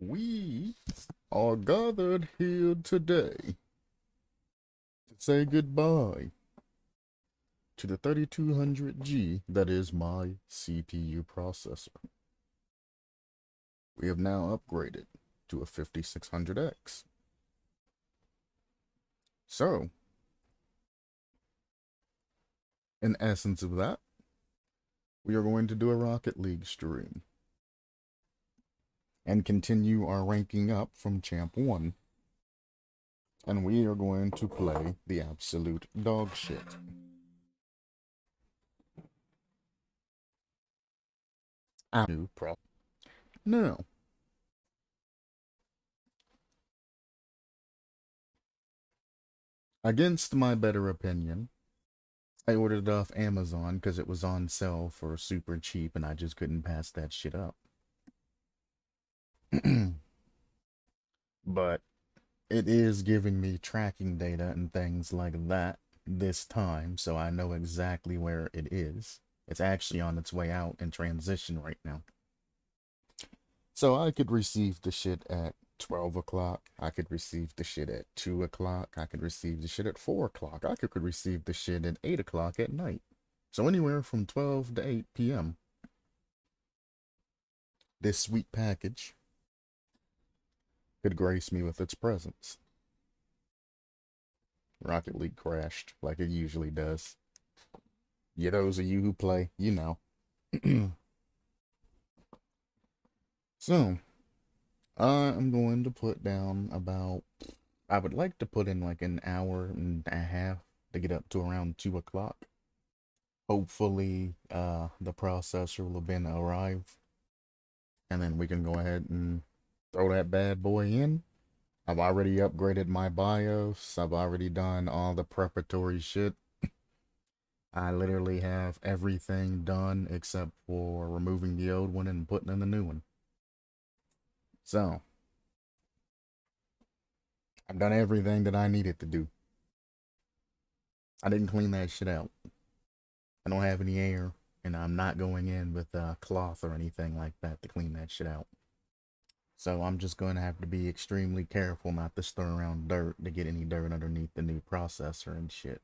We are gathered here today to say goodbye to the 3200G that is my CPU processor. We have now upgraded to a 5600X. So, in essence of that, we are going to do a Rocket League stream and continue our ranking up from Champ 1. And we are going to play the absolute dog shit. New pro. Now, against my better opinion, I ordered it off Amazon because it was on sale for super cheap and I just couldn't pass that shit up. But it is giving me tracking data and things like that this time, so I know exactly where it is. It's actually on its way out in transition right now. So I could receive the shit at 12 o'clock. I could receive the shit at 2 o'clock. I could receive the shit at 4 o'clock. I could receive the shit at 8 o'clock at night. So anywhere from 12 to 8 p.m. This sweet package could grace me with its presence. Rocket League crashed like it usually does. Yeah, those of you who play, you know. So, I'm going to put down about, I would like to put in like an hour and a half to get up to around 2 o'clock. Hopefully, the processor will have been arrived. And then we can go ahead and throw that bad boy in. I've already upgraded my BIOS. I've already done all the preparatory shit. I literally have everything done except for removing the old one and putting in the new one. So, I've done everything that I needed to do. I didn't clean that shit out. I don't have any air, and I'm not going in with a cloth or anything like that to clean that shit out. So I'm just going to have to be extremely careful not to stir around dirt to get any dirt underneath the new processor and shit.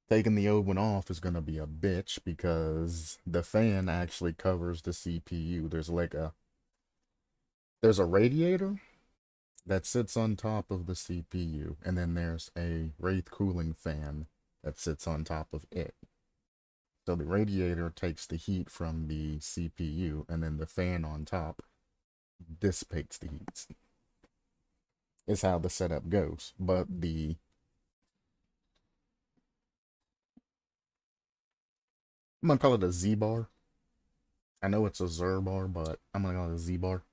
Taking the old one off is going to be a bitch because the fan actually covers the CPU. There's a radiator that sits on top of the CPU, and then there's a Wraith cooling fan that sits on top of it. So the radiator takes the heat from the CPU, and then the fan on top dissipates the heat. Is how the setup goes. But I'm gonna call it a Z bar. I know it's a Zer bar, but I'm gonna call it a Z bar.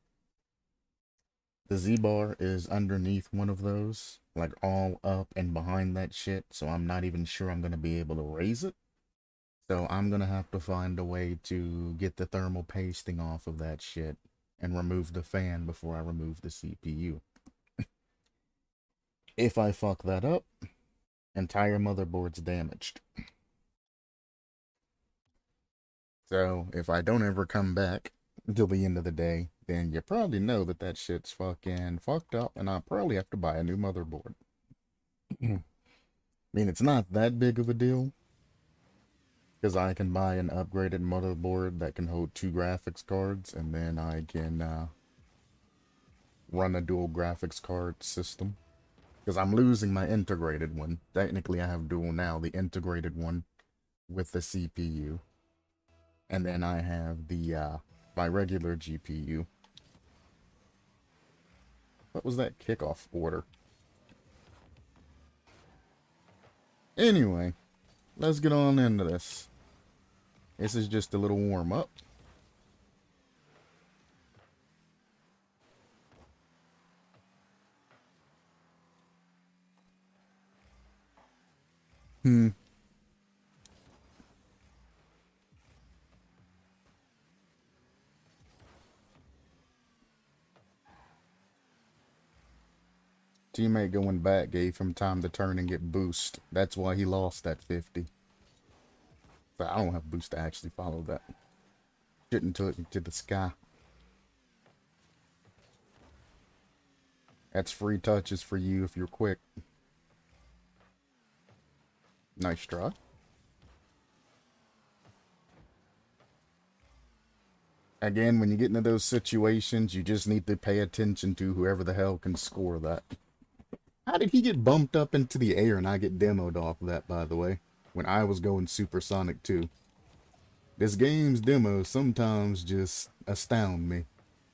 The Z bar is underneath one of those, like all up and behind that shit, so I'm not even sure I'm gonna be able to raise it. So I'm gonna have to find a way to get the thermal pasting off of that shit and remove the fan before I remove the CPU. If I fuck that up, entire motherboard's damaged. So if I don't ever come back until the end of the day, then you probably know that that shit's fucking fucked up and I'll probably have to buy a new motherboard. I mean, it's not that big of a deal because I can buy an upgraded motherboard that can hold 2 graphics cards, and then I can run a dual graphics card system. Because I'm losing my integrated one. Technically, I have dual now, the integrated one with the CPU. And then I have the my regular GPU. What was that kickoff order? Anyway, let's get on into this. This is just a little warm up. Teammate going back gave him time to turn and get boost. That's why he lost that 50. But I don't have boost to actually follow that. Shouldn't took him to the sky. That's free touches for you if you're quick. Nice try. Again, when you get into those situations, you just need to pay attention to whoever the hell can score that. How did he get bumped up into the air and I get demoed off of that, by the way? When I was going supersonic too. This game's demos sometimes just astound me.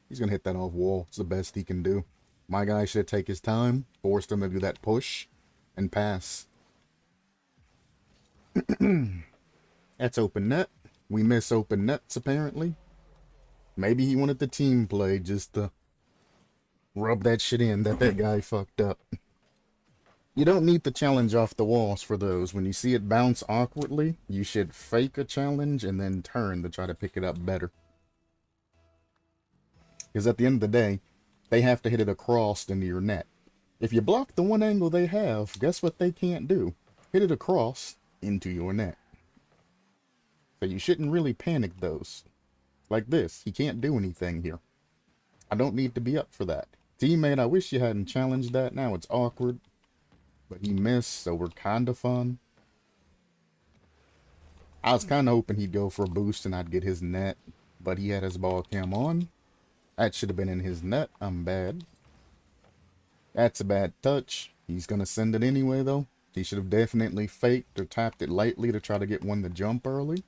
He's gonna hit that off wall. It's the best he can do. My guy should take his time, forced him to do that push, and pass. That's open net. We miss open nets, apparently. Maybe he wanted the team play just to rub that shit in that guy fucked up. You don't need to challenge off the walls for those. When you see it bounce awkwardly, you should fake a challenge and then turn to try to pick it up better. Because at the end of the day, they have to hit it across into your net. If you block the one angle they have, guess what they can't do? Hit it across into your net. So you shouldn't really panic those. Like this, he can't do anything here. I don't need to be up for that. Teammate, I wish you hadn't challenged that. Now it's awkward. But he missed, so we're kind of fun. I was kind of hoping he'd go for a boost and I'd get his net. But he had his ball cam on. That should have been in his net. I'm bad. That's a bad touch. He's going to send it anyway, though. He should have definitely faked or tapped it lightly to try to get one to jump early.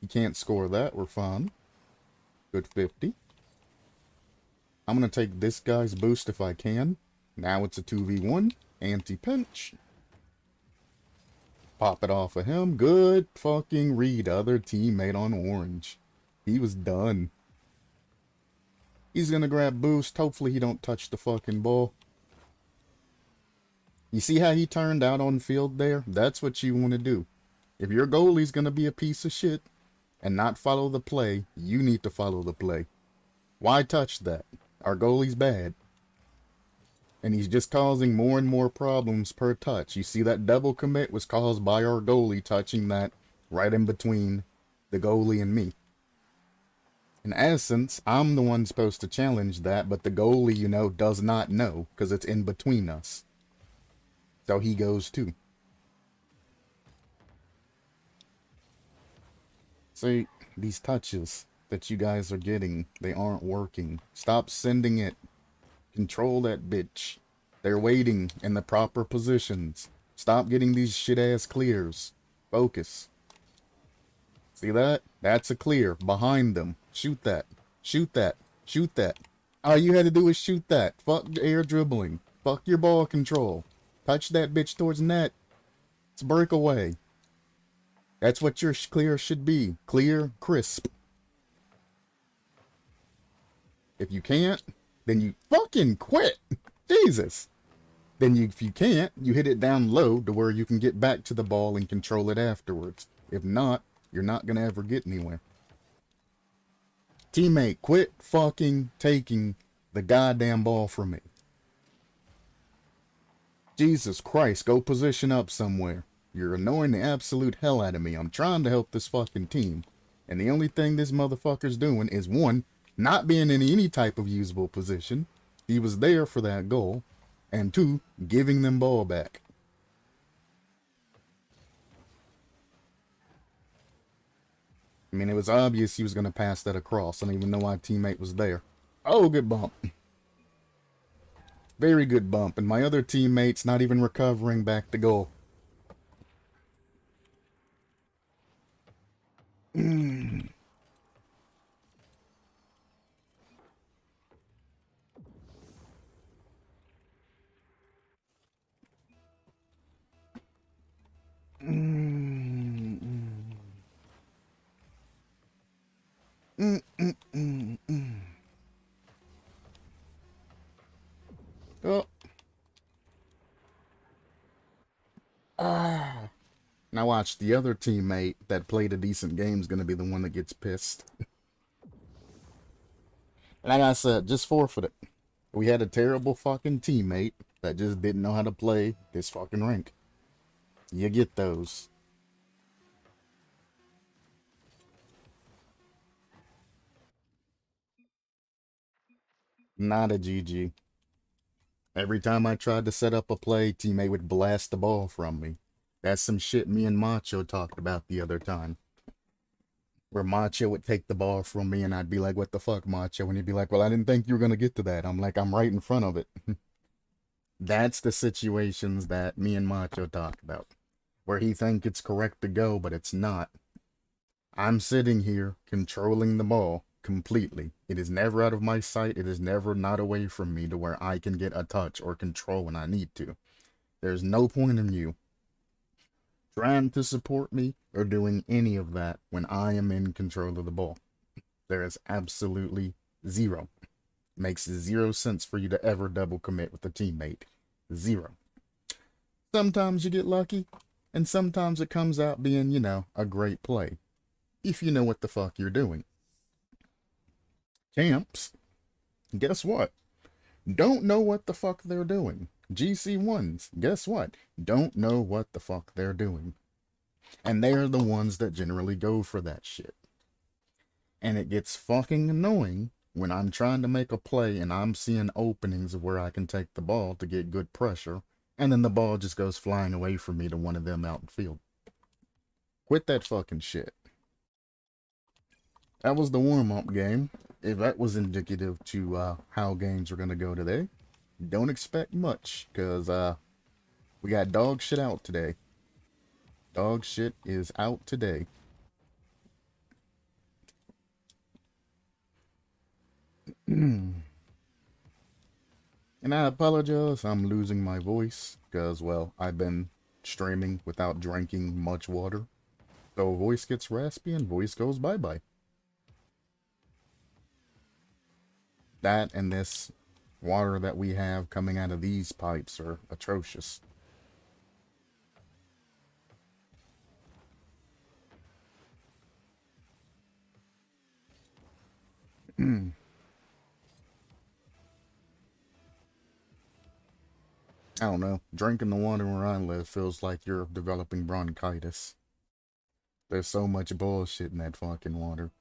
He can't score that. We're fine. Good 50. I'm going to take this guy's boost if I can. Now it's a 2v1. Anti-pinch. Pop it off of him. Good fucking read. Other teammate on orange. He was done. He's going to grab boost. Hopefully he don't touch the fucking ball. You see how he turned out on field there? That's what you want to do. If your goalie's going to be a piece of shit and not follow the play, you need to follow the play. Why touch that? Our goalie's bad. And he's just causing more and more problems per touch. You see that double commit was caused by our goalie touching that right in between the goalie and me. In essence, I'm the one supposed to challenge that, but the goalie, you know, does not know because it's in between us. So he goes too. See, these touches that you guys are getting, they aren't working. Stop sending it. Control that bitch. They're waiting in the proper positions. Stop getting these shit-ass clears. Focus. See that? That's a clear. Behind them. Shoot that. Shoot that. Shoot that. All you had to do was shoot that. Fuck air dribbling. Fuck your ball control. Touch that bitch towards net. It's breakaway. That's what your clear should be. Clear, crisp. If you can't, then you fucking quit. Jesus. Then if you can't, you hit it down low to where you can get back to the ball and control it afterwards. If not, you're not going to ever get anywhere. Teammate, quit fucking taking the goddamn ball from me. Jesus Christ, go position up somewhere. You're annoying the absolute hell out of me. I'm trying to help this fucking team. And the only thing this motherfucker's doing is, one, not being in any type of usable position. He was there for that goal. And two, giving them ball back. I mean, it was obvious he was going to pass that across. I don't even know why teammate was there. Oh, good bump. Very good bump. And my other teammate's not even recovering back to goal. Oh. Now watch, the other teammate that played a decent game is going to be the one that gets pissed. Like I said, just forfeit it. We had a terrible fucking teammate that just didn't know how to play this fucking rank. You get those. Not a GG. Every time I tried to set up a play, teammate would blast the ball from me. That's some shit me and Macho talked about the other time. Where Macho would take the ball from me and I'd be like, what the fuck, Macho? And he'd be like, well, I didn't think you were going to get to that. I'm like, I'm right in front of it. That's the situations that me and Macho talk about. Where he think it's correct to go, but it's not. I'm sitting here controlling the ball completely. It is never out of my sight. It is never not away from me to where I can get a touch or control when I need to. There's no point in you trying to support me or doing any of that when I am in control of the ball. There is absolutely zero. Makes 0 sense for you to ever double commit with a teammate. 0. Sometimes you get lucky, and sometimes it comes out being, you know, a great play. If you know what the fuck you're doing. Camps, guess what? Don't know what the fuck they're doing. GC1s, guess what? Don't know what the fuck they're doing. And they're the ones that generally go for that shit. And it gets fucking annoying when I'm trying to make a play and I'm seeing openings of where I can take the ball to get good pressure, and then the ball just goes flying away from me to one of them out in field. Quit that fucking shit. That was the warm-up game. If that was indicative to how games are going to go today, don't expect much, because we got dog shit out today. Dog shit is out today. And I apologize, I'm losing my voice, because, well, I've been streaming without drinking much water. So voice gets raspy and voice goes bye-bye. That and this water that we have coming out of these pipes are atrocious. I don't know. Drinking the water where I live feels like you're developing bronchitis. There's so much bullshit in that fucking water.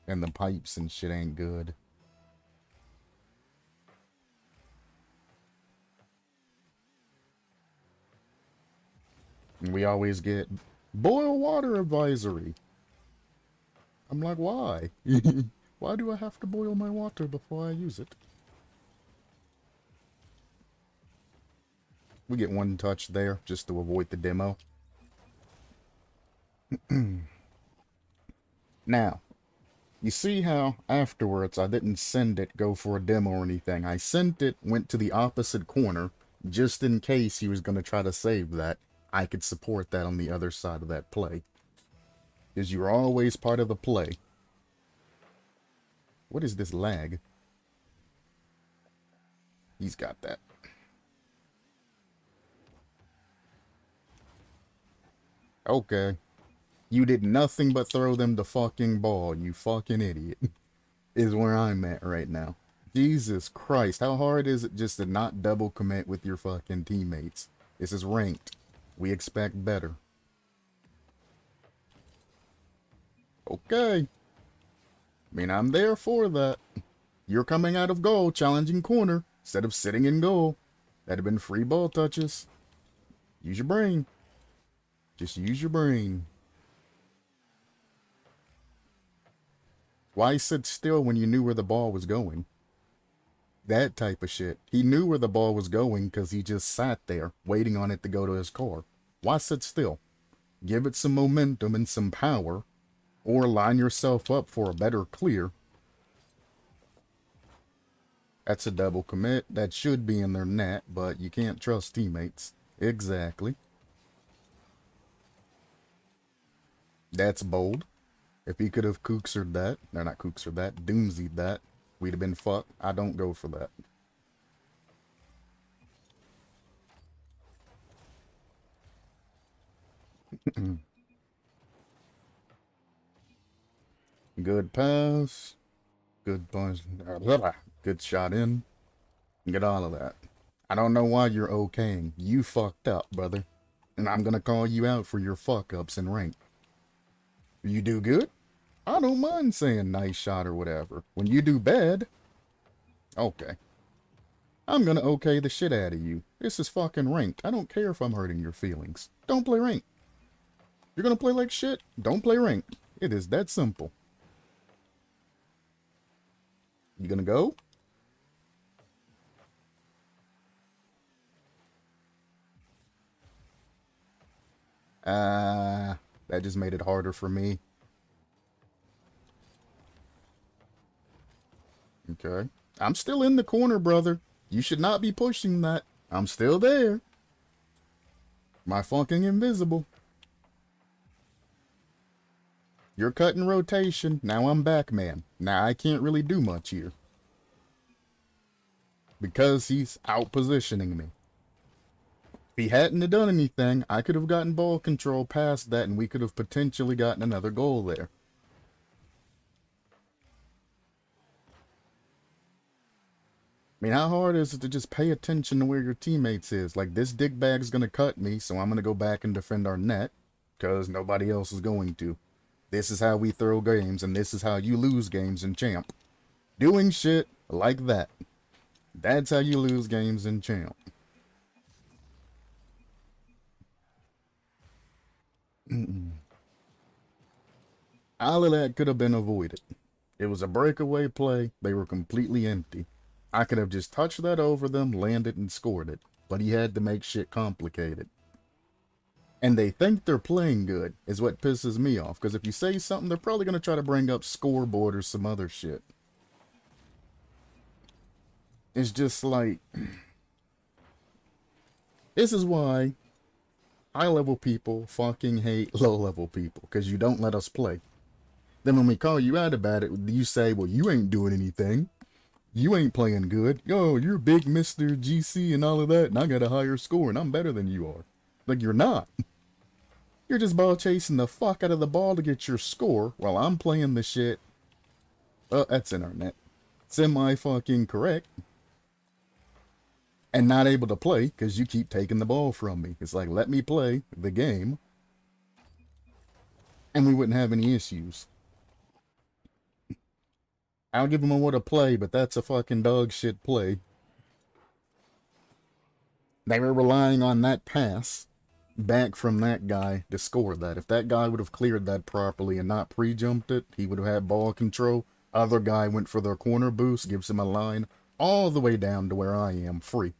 And the pipes and shit ain't good. And we always get boil water advisory. I'm like, why? Why do I have to boil my water before I use it? We get one touch there just to avoid the demo. Now, you see how afterwards I didn't send it go for a demo or anything. I sent it, went to the opposite corner, just in case he was going to try to save that. I could support that on the other side of that play. Because you're always part of the play. What is this lag? He's got that. Okay. You did nothing but throw them the fucking ball, you fucking idiot. Is where I'm at right now. Jesus Christ, how hard is it just to not double commit with your fucking teammates? This is ranked. We expect better. Okay. I mean, I'm there for that. You're coming out of goal, challenging corner, instead of sitting in goal. That'd have been free ball touches. Use your brain. Just use your brain. Why sit still when you knew where the ball was going? That type of shit. He knew where the ball was going because he just sat there, waiting on it to go to his car. Why sit still? Give it some momentum and some power, or line yourself up for a better clear. That's a double commit. That should be in their net, but you can't trust teammates. Exactly. That's bold. If he could have kooksered that, or not kooksered that, doomsied that, we'd have been fucked. I don't go for that. Good pass. Good punch. Good shot in. Get all of that. I don't know why you're okaying. You fucked up, brother. And I'm gonna call you out for your fuck-ups in rank. You do good? I don't mind saying nice shot or whatever. When you do bad, okay. I'm gonna okay the shit out of you. This is fucking ranked. I don't care if I'm hurting your feelings. Don't play ranked. You're gonna play like shit? Don't play ranked. It is that simple. You gonna go? That just made it harder for me. Okay. I'm still in the corner, brother. You should not be pushing that. I'm still there. My fucking invisible. You're cutting rotation. Now I'm back, man. Now I can't really do much here. Because he's out positioning me. If he hadn't have done anything, I could have gotten ball control past that and we could have potentially gotten another goal there. I mean, how hard is it to just pay attention to where your teammates is? Like, this dickbag's gonna cut me, so I'm gonna go back and defend our net, because nobody else is going to. This is how we throw games, and this is how you lose games in Champ. Doing shit like that. That's how you lose games in Champ. All of that could have been avoided. It was a breakaway play. They were completely empty. I could have just touched that over them, landed, and scored it. But he had to make shit complicated. And they think they're playing good, is what pisses me off. Because if you say something, they're probably going to try to bring up scoreboard or some other shit. It's just like... This is why high-level people fucking hate low-level people. Because you don't let us play. Then when we call you out about it, you say, well, you ain't doing anything. You ain't playing good. Yo, you're big Mr. GC and all of that, and I got a higher score, and I'm better than you are. Like, you're not. You're just ball chasing the fuck out of the ball to get your score, while I'm playing the shit. Oh, that's internet. Semi-fucking correct. And not able to play, because you keep taking the ball from me. It's like, let me play the game, and we wouldn't have any issues. I'll give them a what to play, but that's a fucking dog shit play. They were relying on that pass back from that guy to score that. If that guy would have cleared that properly and not pre-jumped it, he would have had ball control. Other guy went for their corner boost, gives him a line all the way down to where I am, free.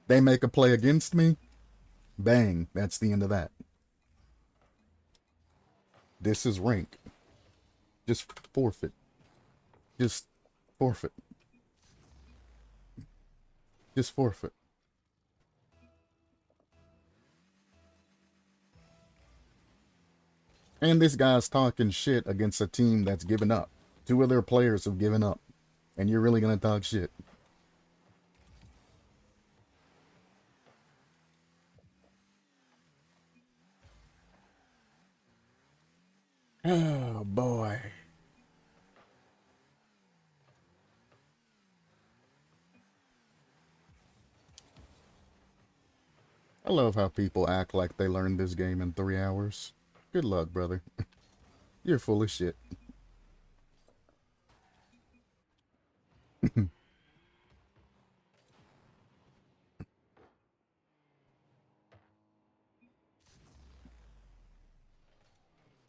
They make a play against me, bang, that's the end of that. This is rank. Just forfeit. Just forfeit. Just forfeit. And this guy's talking shit against a team that's given up. 2 of their players have given up. And you're really gonna talk shit. Oh, boy. I love how people act like they learned this game in 3 hours. Good luck, brother. You're full of shit.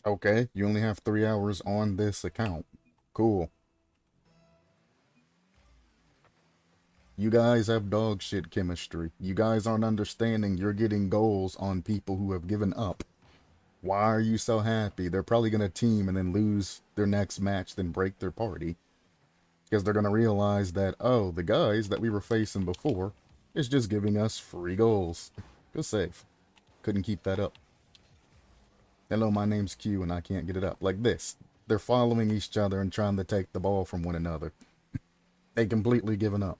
Okay, you only have 3 hours on this account. Cool. You guys have dog shit chemistry. You guys aren't understanding you're getting goals on people who have given up. Why are you so happy? They're probably going to team and then lose their next match, then break their party. Because they're going to realize that, oh, the guys that we were facing before is just giving us free goals. Go save. Couldn't keep that up. Hello, my name's Q and I can't get it up. Like this. They're following each other and trying to take the ball from one another. They completely given up.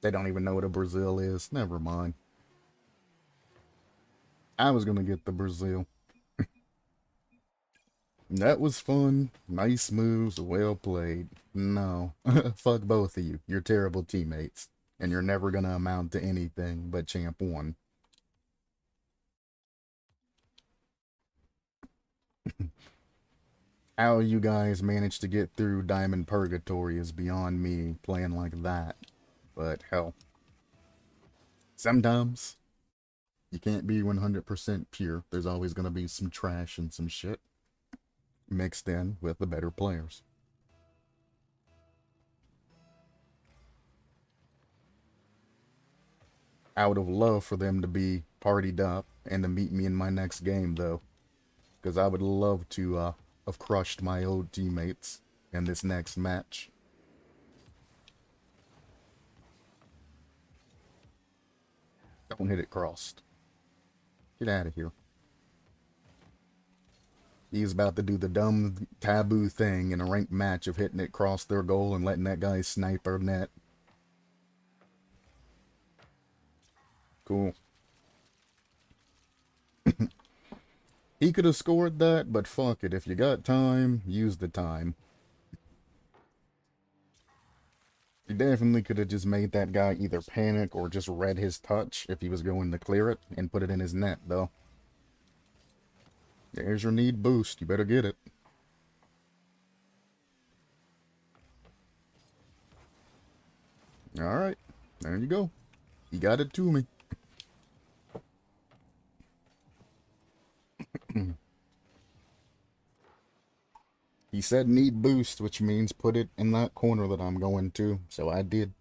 They don't even know what a Brazil is. Never mind. I was gonna get the Brazil. That was fun. Nice moves. Well played. No. Fuck both of you. You're terrible teammates. And you're never gonna amount to anything but Champ 1. How you guys managed to get through Diamond Purgatory is beyond me playing like that. But hell, sometimes you can't be 100% pure. There's always going to be some trash and some shit mixed in with the better players. I would have loved for them to be partied up and to meet me in my next game, though. Because I would love to have crushed my old teammates in this next match. Don't hit it crossed. Get out of here. He's about to do the dumb taboo thing in a ranked match of hitting it cross their goal and letting that guy snipe our net. Cool. He could have scored that, but fuck it. If you got time, use the time. He definitely could have just made that guy either panic or just read his touch if he was going to clear it and put it in his net, though. There's your need boost. You better get it. Alright. There you go. He got it to me. He said need boost, which means put it in that corner that I'm going to. So I did.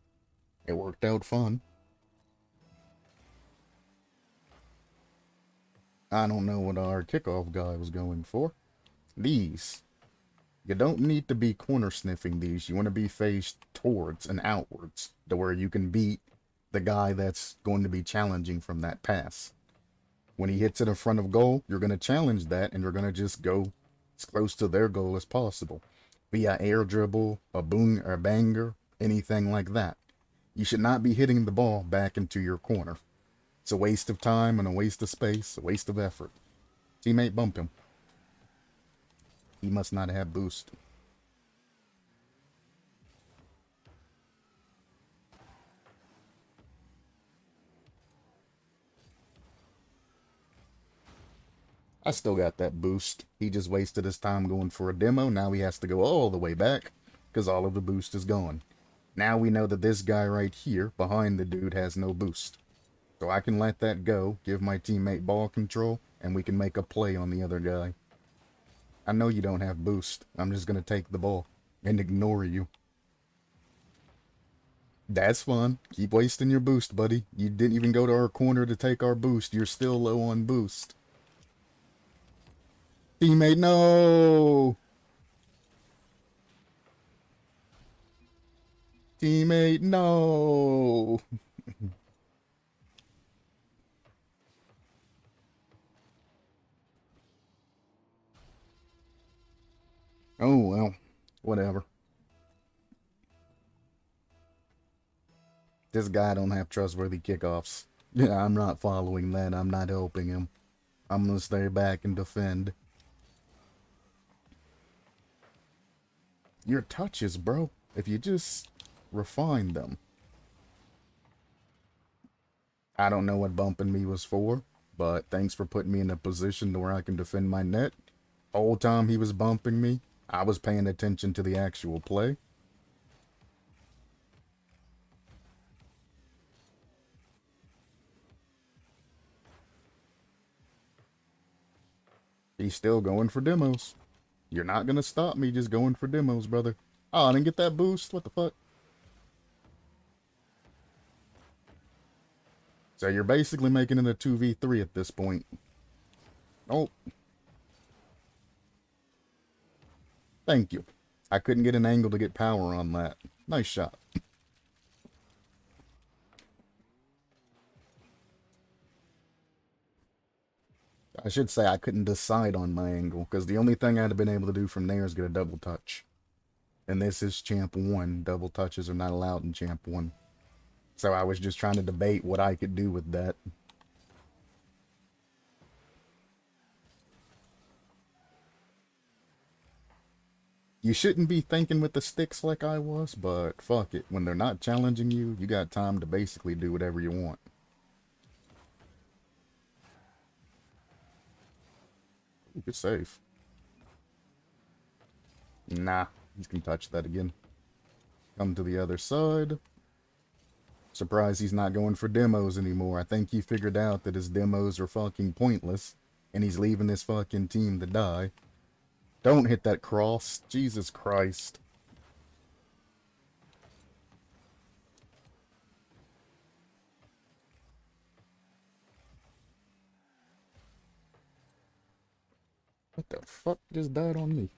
It worked out fun. I don't know what our kickoff guy was going for. These. You don't need to be corner sniffing these. You want to be faced towards and outwards to where you can beat the guy that's going to be challenging from that pass. When he hits it in front of goal, you're going to challenge that and you're going to just go as close to their goal as possible. Via air dribble, a boom or a banger, anything like that. You should not be hitting the ball back into your corner. It's a waste of time and a waste of space, a waste of effort. Teammate bumped him. He must not have boost. I still got that boost. He just wasted his time going for a demo. Now he has to go all the way back because all of the boost is gone. Now we know that this guy right here behind the dude has no boost. So I can let that go, give my teammate ball control, and we can make a play on the other guy. I know you don't have boost. I'm just going to take the ball and ignore you. That's fun. Keep wasting your boost, buddy. You didn't even go to our corner to take our boost. You're still low on boost. Teammate, no! Teammate, no! Oh, well. Whatever. This guy don't have trustworthy kickoffs. Yeah, I'm not following that. I'm not helping him. I'm gonna stay back and defend. Your touches, bro. If you just refine them. I don't know what bumping me was for, but thanks for putting me in a position to where I can defend my net. Whole time he was bumping me, I was paying attention to the actual play. He's still going for demos. You're not gonna stop me just going for demos, brother. Oh, I didn't get that boost. What the fuck? So you're basically making it a 2v3 at this point. Oh. Thank you. I couldn't get an angle to get power on that. Nice shot. I should say I couldn't decide on my angle, because the only thing I'd have been able to do from there is get a double touch. And this is Champ 1. Double touches are not allowed in Champ 1. So I was just trying to debate what I could do with that. You shouldn't be thinking with the sticks like I was, but fuck it. When they're not challenging you, you got time to basically do whatever you want. You're safe. Nah, he's gonna touch that again. Come to the other side. Surprised he's not going for demos anymore. I think he figured out that his demos are fucking pointless, and he's leaving his fucking team to die. Don't hit that cross. Jesus Christ. What the fuck just died on me?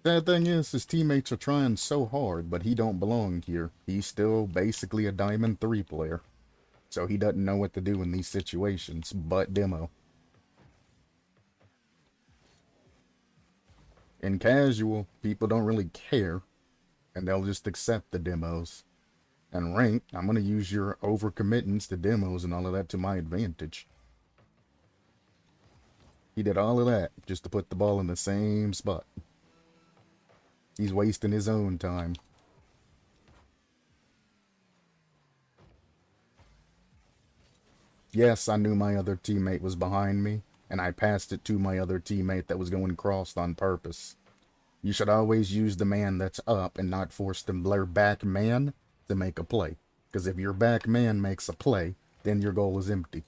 Sad thing is, his teammates are trying so hard, but he don't belong here. He's still basically a Diamond 3 player. So he doesn't know what to do in these situations, but demo. In casual, people don't really care, and they'll just accept the demos. And ranked, I'm going to use your overcommittance to demos and all of that to my advantage. He did all of that just to put the ball in the same spot. He's wasting his own time. Yes, I knew my other teammate was behind me, and I passed it to my other teammate that was going crossed on purpose. You should always use the man that's up and not force the back man to make a play. Because if your back man makes a play, then your goal is empty.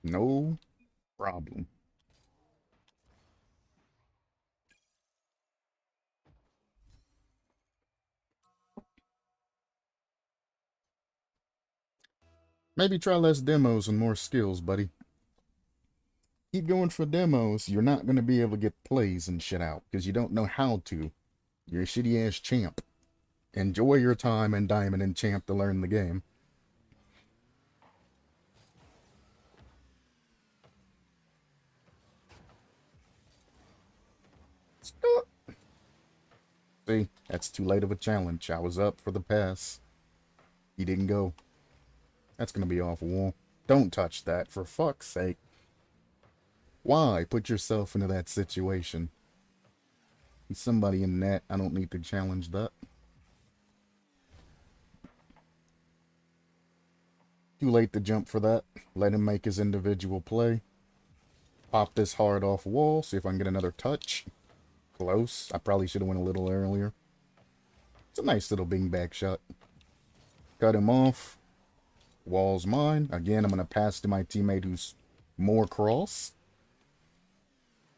No problem. Maybe try less demos and more skills, buddy. Keep going for demos, you're not going to be able to get plays and shit out, because you don't know how to. You're a shitty-ass champ. Enjoy your time in Diamond and Champ to learn the game. Stop. See, that's too late of a challenge. I was up for the pass. He didn't go. That's going to be off wall. Don't touch that, for fuck's sake. Why put yourself into that situation? He's somebody in net. I don't need to challenge that. Too late to jump for that. Let him make his individual play. Pop this hard off wall. See if I can get another touch. Close. I probably should have went a little earlier. It's a nice little bing back shot. Cut him off. Wall's mine. Again, I'm going to pass to my teammate who's more cross.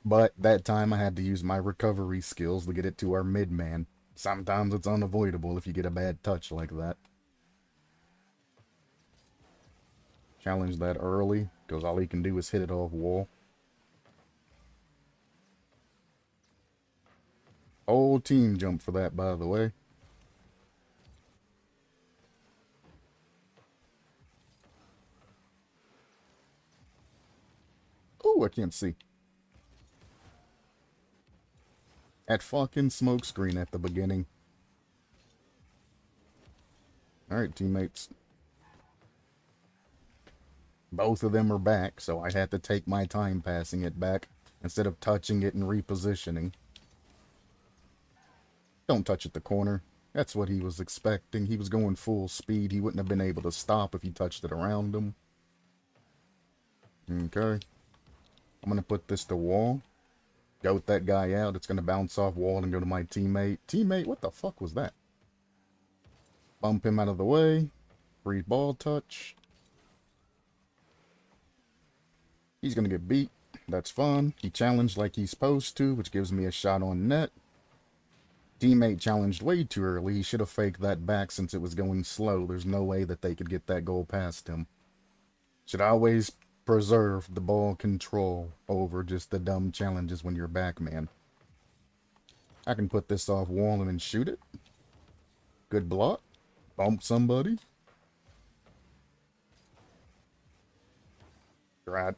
But that time I had to use my recovery skills to get it to our mid man. Sometimes it's unavoidable if you get a bad touch like that. Challenge that early, because all he can do is hit it off wall. Whole team jumped for that, by the way. Oh, I can't see. That fucking smoke screen at the beginning. Alright, teammates. Both of them are back, so I had to take my time passing it back instead of touching it and repositioning. Don't touch at the corner. That's what he was expecting. He was going full speed. He wouldn't have been able to stop if he touched it around him. Okay. I'm going to put this to wall. Goat that guy out. It's going to bounce off wall and go to my teammate. Teammate, what the fuck was that? Bump him out of the way. Free ball touch. He's going to get beat. That's fun. He challenged like he's supposed to, which gives me a shot on net. Teammate challenged way too early. He should have faked that back since it was going slow. There's no way that they could get that goal past him. Should always preserve the ball control over just the dumb challenges when you're back, man. I can put this off wall and then shoot it. Good block. Bump somebody. Right.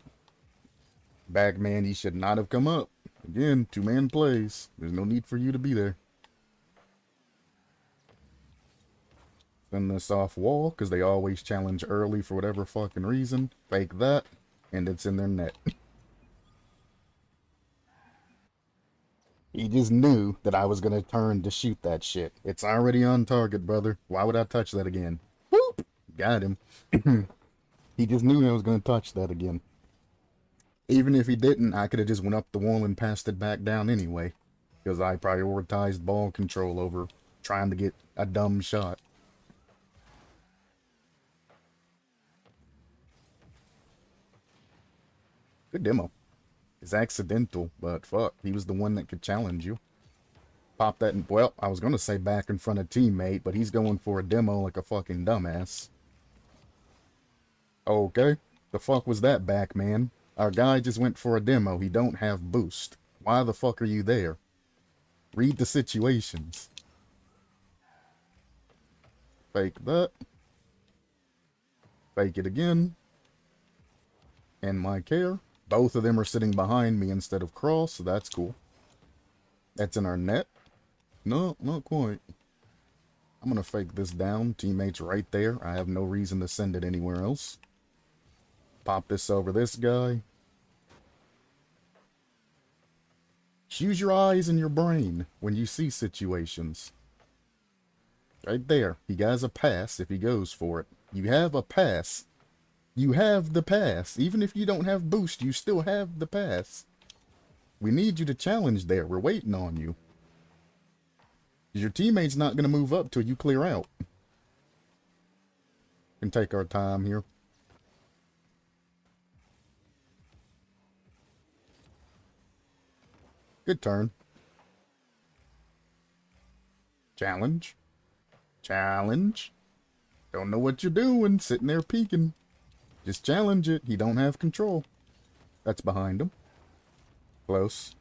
Back man, he should not have come up. Again, two-man plays. There's no need for you to be there. Send this off wall, because they always challenge early for whatever fucking reason. Fake that, and it's in their net. He just knew that I was gonna turn to shoot that shit. It's already on target, brother. Why would I touch that again? Whoop! Got him. He just knew I was gonna touch that again. Even if he didn't, I could have just went up the wall and passed it back down anyway. Because I prioritized ball control over trying to get a dumb shot. Good demo. It's accidental, but fuck, he was the one that could challenge you. Pop that in, well, I was gonna say back in front of teammate, but he's going for a demo like a fucking dumbass. Okay, the fuck was that back, man? Our guy just went for a demo, he don't have boost. Why the fuck are you there? Read the situations. Fake that. Fake it again. And my care. Both of them are sitting behind me instead of cross, so that's cool. That's in our net. No, not quite. I'm gonna fake this down. Teammate's right there. I have no reason to send it anywhere else. Pop this over this guy. Use your eyes and your brain when you see situations. Right there. He has a pass if he goes for it. You have a pass. You have the pass. Even if you don't have boost, you still have the pass. We need you to challenge there. We're waiting on you. Your teammate's not going to move up till you clear out. Can take our time here. Good turn. Challenge. Challenge. Don't know what you're doing. Sitting there peeking. Just challenge it. He don't have control. That's behind him. Close.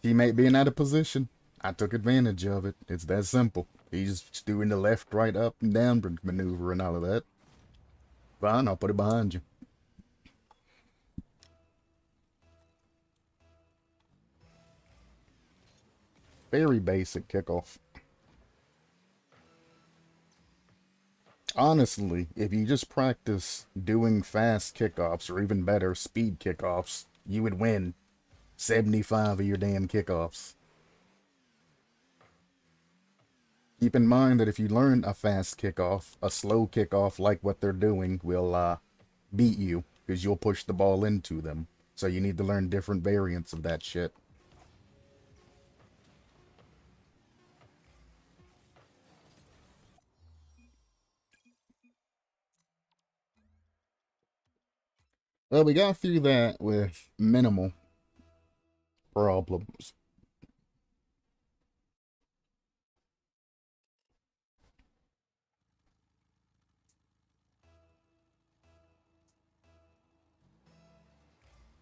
Teammate being out of position. I took advantage of it. It's that simple. He's just doing the left, right, up, and down maneuver and all of that. Fine, I'll put it behind you. Very basic kickoff. Honestly, if you just practice doing fast kickoffs, or even better, speed kickoffs, you would win 75 of your damn kickoffs. Keep in mind that if you learn a fast kickoff, a slow kickoff like what they're doing will beat you, because you'll push the ball into them. So you need to learn different variants of that shit. Well, we got through that with minimal problems.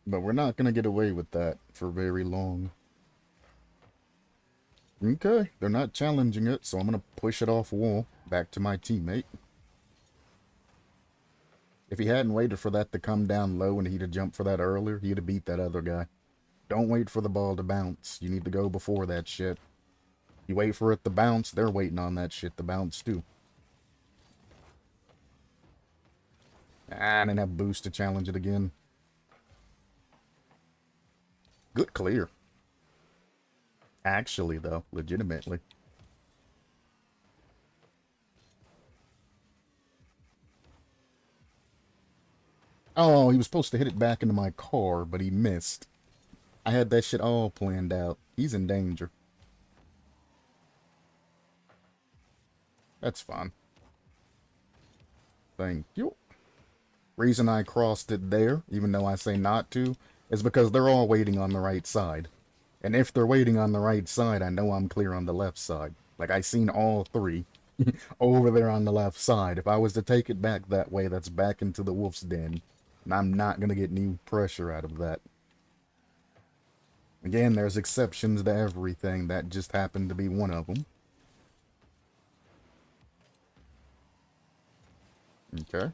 But we're not going to get away with that for very long. Okay, they're not challenging it, so I'm going to push it off wall back to my teammate. If he hadn't waited for that to come down low and he'd have jumped for that earlier, he'd have beat that other guy. Don't wait for the ball to bounce. You need to go before that shit. You wait for it to bounce, they're waiting on that shit to bounce too. I didn't have boost to challenge it again. Good clear. Actually, though, legitimately. Oh, he was supposed to hit it back into my car, but he missed. I had that shit all planned out. He's in danger. That's fine. Thank you. Reason I crossed it there, even though I say not to, is because they're all waiting on the right side. And if they're waiting on the right side, I know I'm clear on the left side. Like, I seen all three over there on the left side. If I was to take it back that way, that's back into the wolf's den. And I'm not going to get any pressure out of that. Again, there's exceptions to everything. That just happened to be one of them. Okay.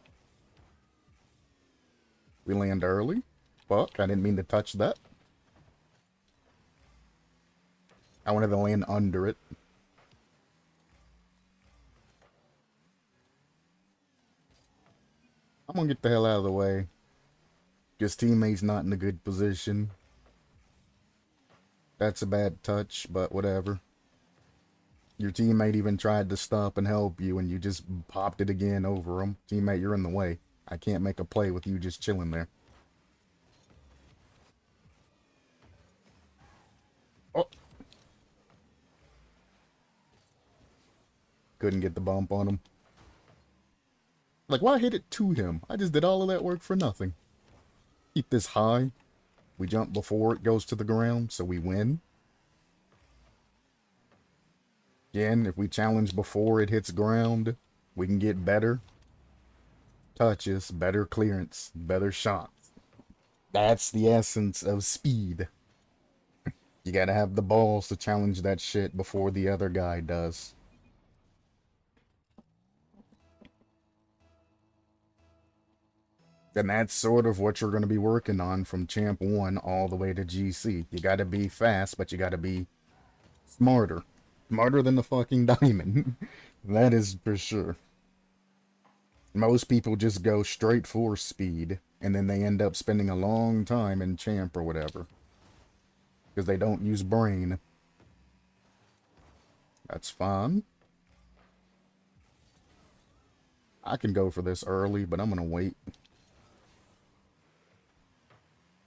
We land early. Fuck, I didn't mean to touch that. I wanted to land under it. I'm gonna get the hell out of the way. Because teammate's not in a good position. That's a bad touch, but whatever. Your teammate even tried to stop and help you, and you just popped it again over him. Teammate, you're in the way. I can't make a play with you just chilling there. Oh! Couldn't get the bump on him. Like, why hit it to him? I just did all of that work for nothing. Keep this high. We jump before it goes to the ground, so we win. Again, if we challenge before it hits ground, we can get better touches, better clearance, better shots. That's the essence of speed. You gotta have the balls to challenge that shit before the other guy does. And that's sort of what you're going to be working on from Champ 1 all the way to GC. You gotta be fast, but you gotta be smarter. Smarter than the fucking diamond. That is for sure. Most people just go straight for speed, and then they end up spending a long time in Champ or whatever. Because they don't use brain. That's fine. I can go for this early, but I'm gonna wait.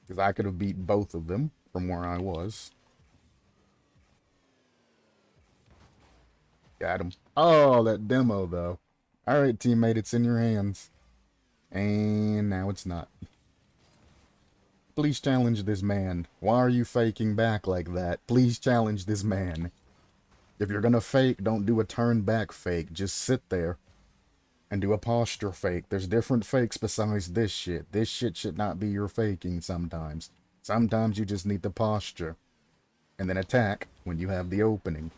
Because I could have beat both of them from where I was. Got him. Oh, that demo, though. Alright, teammate, it's in your hands. And now it's not. Please challenge this man. Why are you faking back like that? Please challenge this man. If you're gonna fake, don't do a turn back fake. Just sit there and do a posture fake. There's different fakes besides this shit. This shit should not be your faking sometimes. Sometimes you just need the posture. And then attack when you have the opening.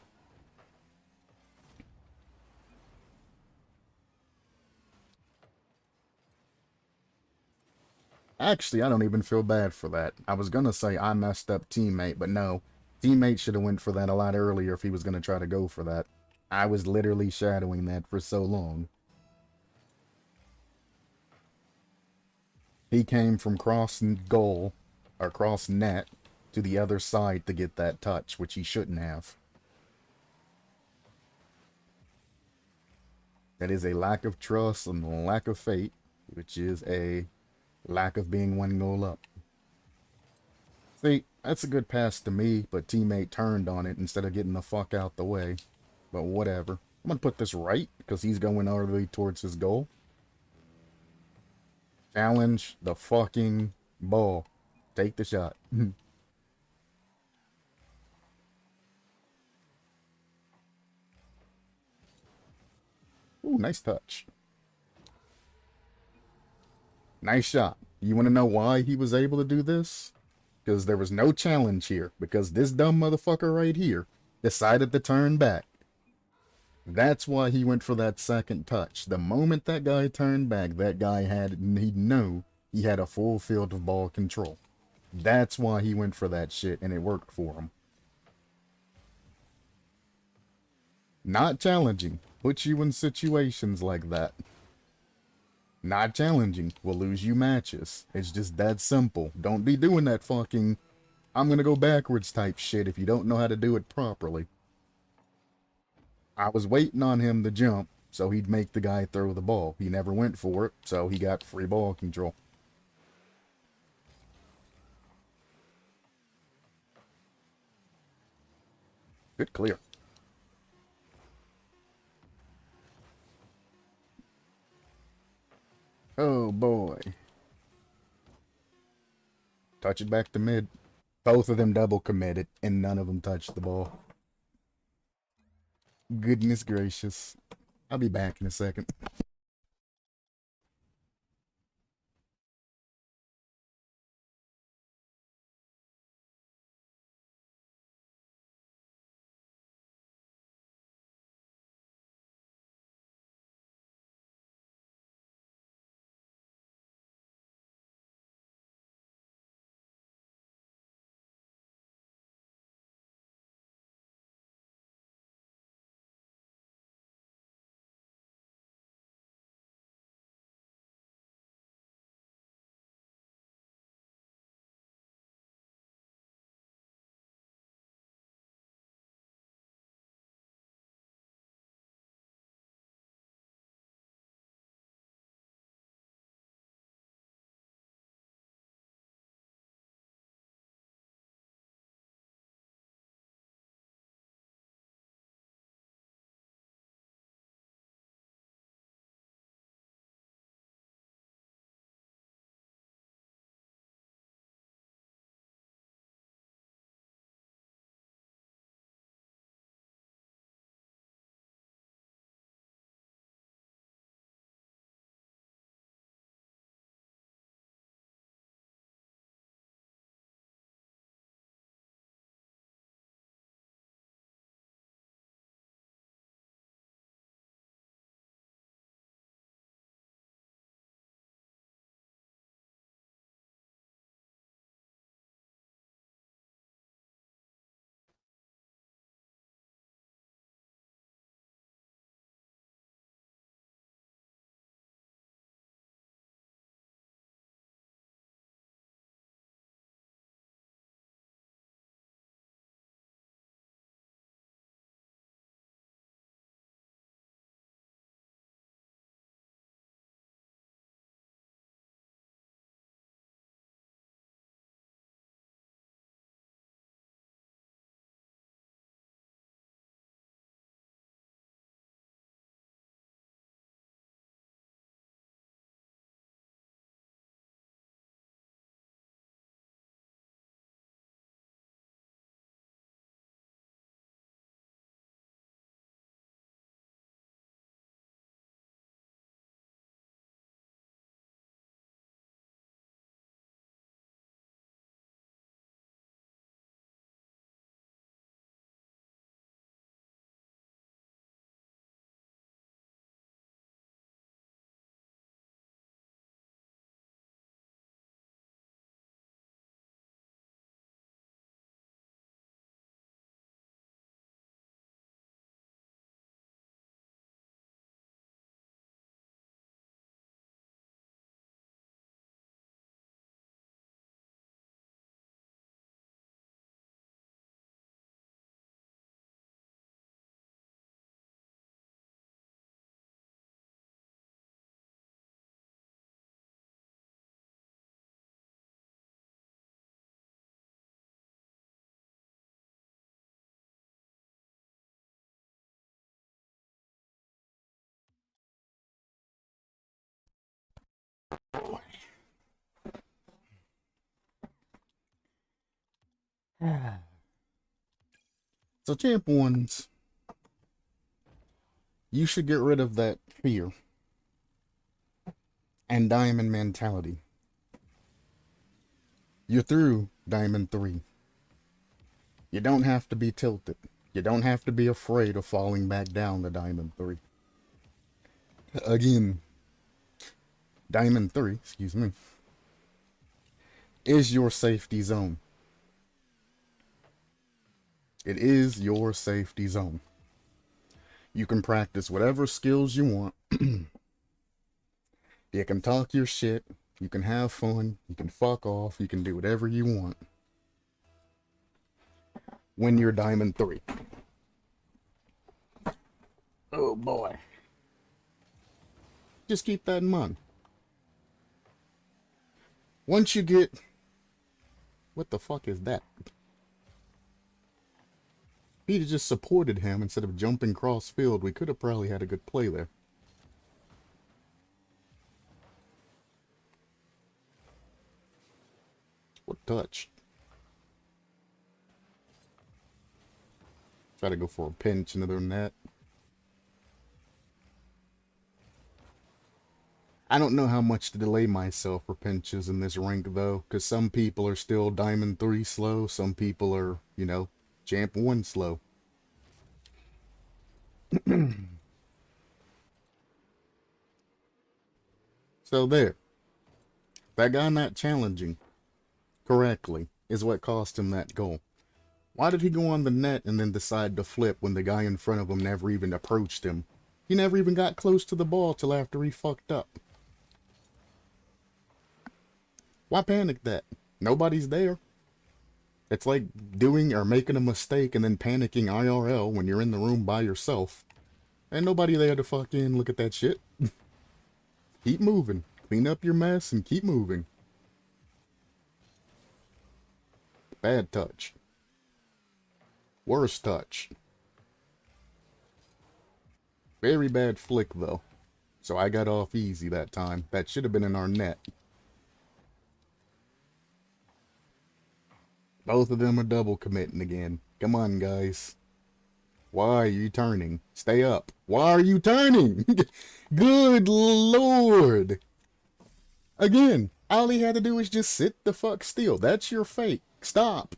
Actually, I don't even feel bad for that. I was gonna say I messed up teammate, but no. Teammate should have went for that a lot earlier if he was gonna try to go for that. I was literally shadowing that for so long. He came from cross goal, or cross net, to the other side to get that touch, which he shouldn't have. That is a lack of trust and a lack of faith, which is a lack of being one goal up. See, that's a good pass to me, but teammate turned on it instead of getting the fuck out the way. But whatever. I'm gonna put this right, because he's going all the way towards his goal. Challenge the fucking ball. Take the shot. Ooh, nice touch. Nice shot. You want to know why he was able to do this? Because there was no challenge here. Because this dumb motherfucker right here decided to turn back. That's why he went for that second touch. The moment that guy turned back, that guy he knew he had a full field of ball control. That's why he went for that shit, and it worked for him. Not challenging puts you in situations like that. Not challenging will lose you matches. It's just that simple. Don't be doing that fucking I'm gonna go backwards type shit if you don't know how to do it properly. I was waiting on him to jump so he'd make the guy throw the ball. He never went for it, so he got free ball control. Good clear. Oh boy. Touch it back to mid. Both of them double committed, and none of them touched the ball. Goodness gracious. I'll be back in a second. So, champ ones, you should get rid of that fear and diamond mentality. You're through Diamond 3. You don't have to be tilted. You don't have to be afraid of falling back down to Diamond 3. Again, Diamond 3, excuse me, is your safety zone. It is your safety zone. You can practice whatever skills you want. You can talk your shit. You can have fun. You can fuck off. You can do whatever you want when you're Diamond 3. Oh boy. Just keep that in mind. Once you get... What the fuck is that? If he'd just supported him instead of jumping cross field, we could have probably had a good play there. What touch? Try to go for a pinch into their net. I don't know how much to delay myself for pinches in this rank, though, because some people are still Diamond 3 slow, some people are, you know, Champ 1 slow. So there. That guy not challenging correctly is what cost him that goal. Why did he go on the net and then decide to flip when the guy in front of him never even approached him? He never even got close to the ball till after he fucked up. Why panic that? Nobody's there. It's like doing or making a mistake and then panicking IRL when you're in the room by yourself. Ain't nobody there to fucking look at that shit. Keep moving. Clean up your mess and keep moving. Bad touch. Worst touch. Very bad flick, though. So I got off easy that time. That should have been in our net. Both of them are double committing again. Come on, guys. Why are you turning? Stay up. Why are you turning? Good lord. Again, all he had to do is just sit the fuck still. That's your fate. Stop.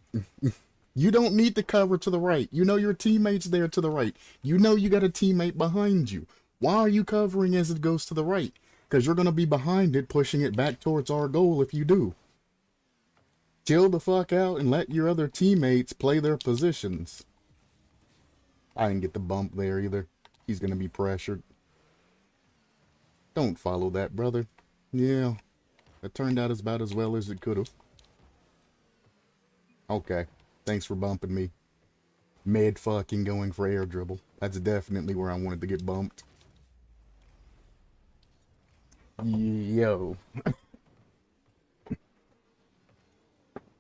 You don't need to cover to the right. You know your teammate's there to the right. You know you got a teammate behind you. Why are you covering as it goes to the right? Because you're going to be behind it, pushing it back towards our goal if you do. Chill the fuck out and let your other teammates play their positions. I didn't get the bump there either. He's going to be pressured. Don't follow that, brother. Yeah, it turned out about as well as it could have. Okay, thanks for bumping me. Mid fucking going for air dribble. That's definitely where I wanted to get bumped. Yo.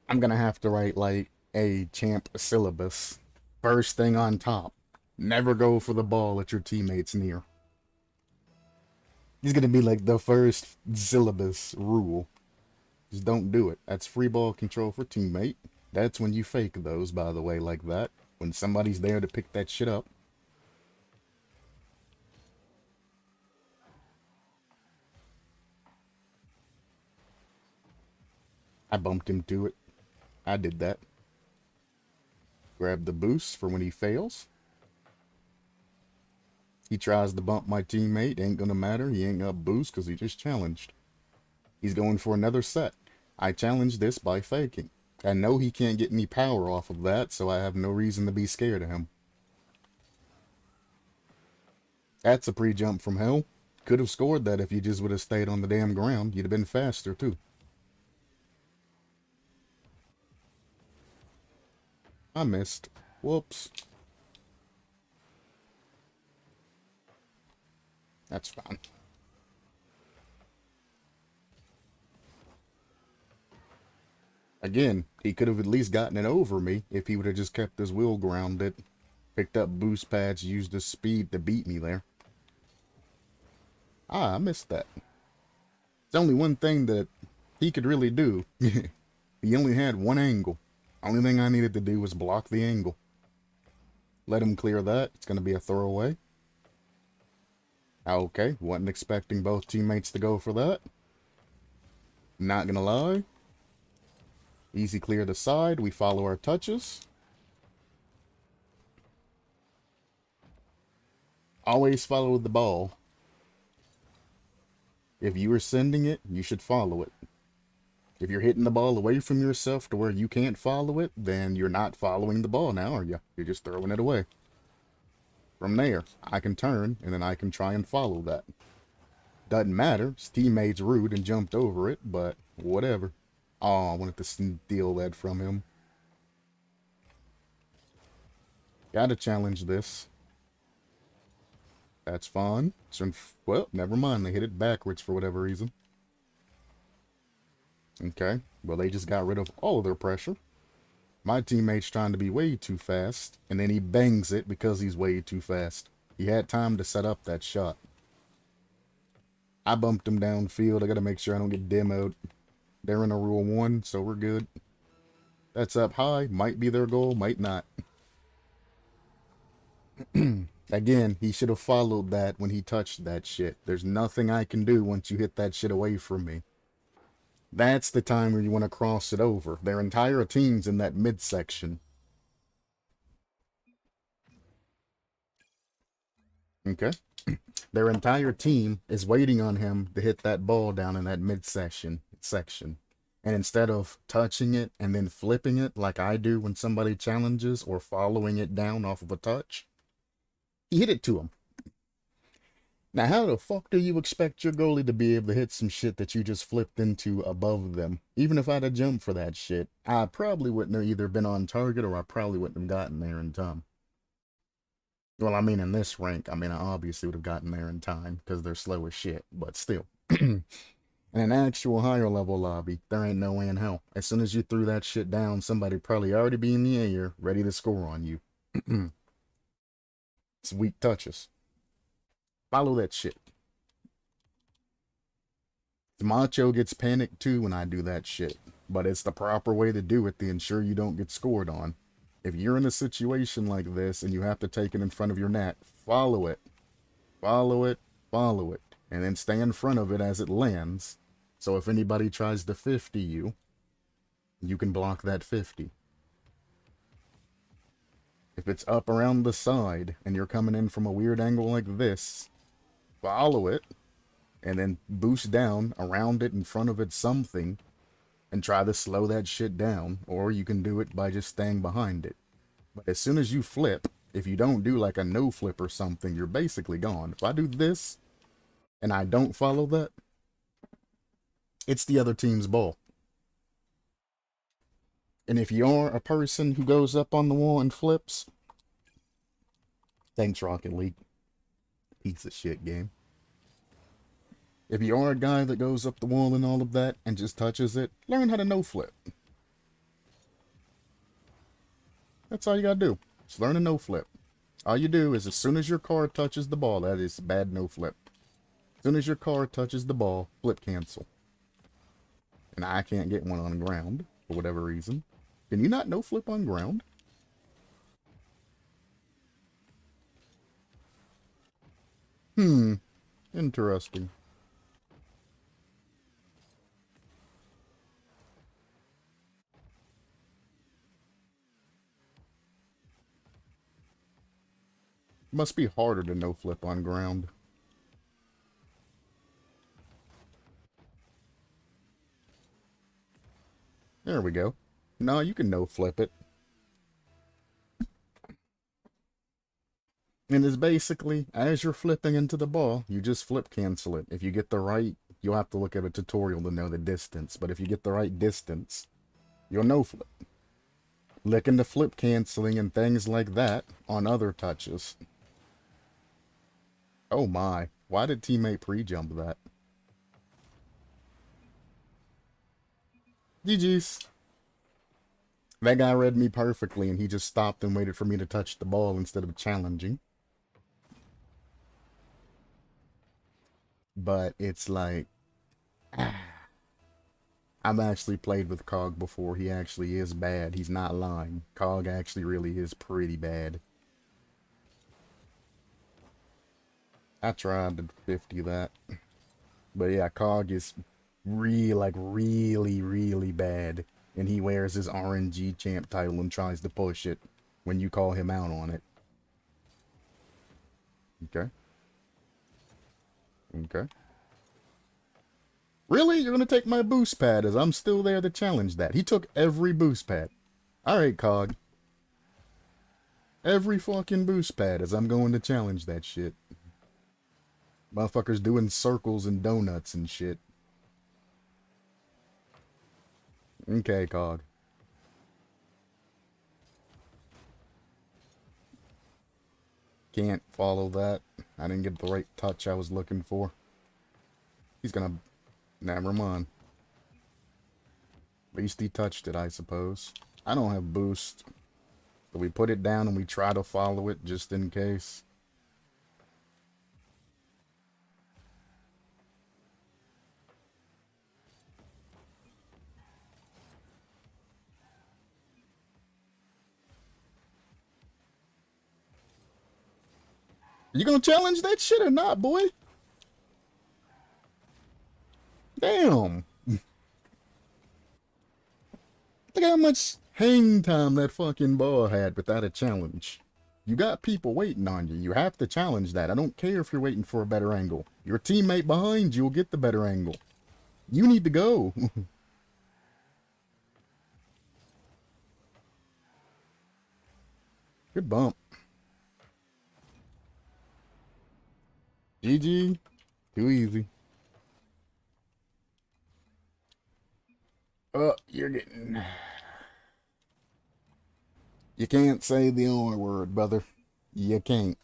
I'm gonna have to write like a champ syllabus. First thing on top. Never go for the ball at your teammates near. He's gonna be like the first syllabus rule. Just don't do it. That's free ball control for teammate. That's when you fake those, by the way, like that. When somebody's there to pick that shit up. I bumped him to it. I did that. Grab the boost for when he fails. He tries to bump my teammate. Ain't gonna matter. He ain't got boost because he just challenged. He's going for another set. I challenged this by faking. I know he can't get any power off of that, so I have no reason to be scared of him. That's a pre-jump from hell. Could have scored that if you just would have stayed on the damn ground. You'd have been faster, too. I missed. Whoops. That's fine. Again, he could have at least gotten it over me if he would have just kept his wheel grounded. Picked up boost pads, used his speed to beat me there. Ah, I missed that. There's only one thing that he could really do. He only had one angle. Only thing I needed to do was block the angle. Let him clear that. It's going to be a throwaway. Okay, wasn't expecting both teammates to go for that. Not going to lie. Easy clear the side. We follow our touches. Always follow the ball. If you are sending it, you should follow it. If you're hitting the ball away from yourself to where you can't follow it, then you're not following the ball now, are you? You're just throwing it away. From there, I can turn, and then I can try and follow that. Doesn't matter. His teammate's rude and jumped over it, but whatever. Oh, I wanted to steal that from him. Gotta challenge this. That's fine. So, well, never mind. They hit it backwards for whatever reason. Okay. Well, they just got rid of all of their pressure. My teammate's trying to be way too fast, and then he bangs it because he's way too fast. He had time to set up that shot. I bumped him downfield. I gotta make sure I don't get demoed. They're in a rule 1, so we're good. That's up high. Might be their goal, might not. Again, he should have followed that when he touched that shit. There's nothing I can do once you hit that shit away from me. That's the time where you want to cross it over. Their entire team's in that midsection. Okay? Their entire team is waiting on him to hit that ball down in that midsection. And instead of touching it and then flipping it like I do when somebody challenges or following it down off of a touch, he hit it to him. Now, how the fuck do you expect your goalie to be able to hit some shit that you just flipped into above them? Even if I'd have jumped for that shit, I probably wouldn't have either been on target or I probably wouldn't have gotten there in time. Well, I mean, in this rank, I mean, I obviously would have gotten there in time because they're slow as shit, but still. In an actual higher level lobby, there ain't no way in hell. As soon as you threw that shit down, somebody probably already be in the air, ready to score on you. It's weak touches. Follow that shit. Macho gets panicked too when I do that shit, but it's the proper way to do it to ensure you don't get scored on. If you're in a situation like this and you have to take it in front of your net, follow it. Follow it, follow it, and then stay in front of it as it lands. So if anybody tries to 50 you, you can block that 50. If it's up around the side and you're coming in from a weird angle like this, follow it, and then boost down around it, in front of it, something, and try to slow that shit down, or you can do it by just staying behind it. But as soon as you flip, if you don't do like a no flip or something, you're basically gone. If I do this, and I don't follow that, it's the other team's ball. And if you're a person who goes up on the wall and flips, thanks Rocket League. Piece of shit game. If you are a guy that goes up the wall and all of that and just touches it, learn how to no flip. That's all you gotta do. Just learn a no flip. All you do is as soon as your car touches the ball, that is bad no flip. As soon as your car touches the ball, flip cancel. And I can't get one on ground for whatever reason. Can you not no flip on ground? Interesting. Must be harder to no flip on ground. There we go. No, you can no flip it. And it's basically, as you're flipping into the ball, you just flip cancel it. If you get the right, you'll have to look at a tutorial to know the distance. But if you get the right distance, you'll no flip. Look into flip canceling and things like that on other touches. Oh my, why did teammate pre-jump that? GG's. That guy read me perfectly and he just stopped and waited for me to touch the ball instead of challenging. But it's like, I've actually played with Cog before. He actually is bad. He's not lying. Cog actually really is pretty bad. I tried to 50 that. But yeah, Cog is really bad. And he wears his RNG champ title and tries to push it when you call him out on it. Okay. Okay. Really? You're gonna take my boost pad as I'm still there to challenge that. He took every boost pad. Alright, Cog. Every fucking boost pad as I'm going to challenge that shit. Motherfuckers doing circles and donuts and shit. Okay, Cog. Can't follow that. I didn't get the right touch I was looking for. He's gonna... Never mind. At least he touched it, I suppose. I don't have boost. So we put it down and we try to follow it just in case. You gonna challenge that shit or not, boy? Damn. Look how much hang time that fucking ball had without a challenge. You got people waiting on you. You have to challenge that. I don't care if you're waiting for a better angle. Your teammate behind you will get the better angle. You need to go. Good bump. GG. Too easy. You're getting... You can't say the only word, brother. You can't.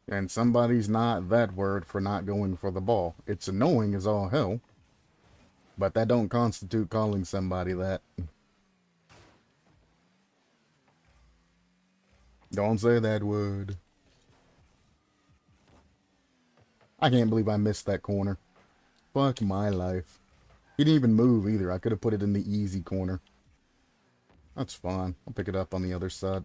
And somebody's not that word for not going for the ball. It's annoying as all hell. But that don't constitute calling somebody that. Don't say that word. I can't believe I missed that corner. Fuck my life. He didn't even move either. I could have put it in the easy corner. That's fine. I'll pick it up on the other side.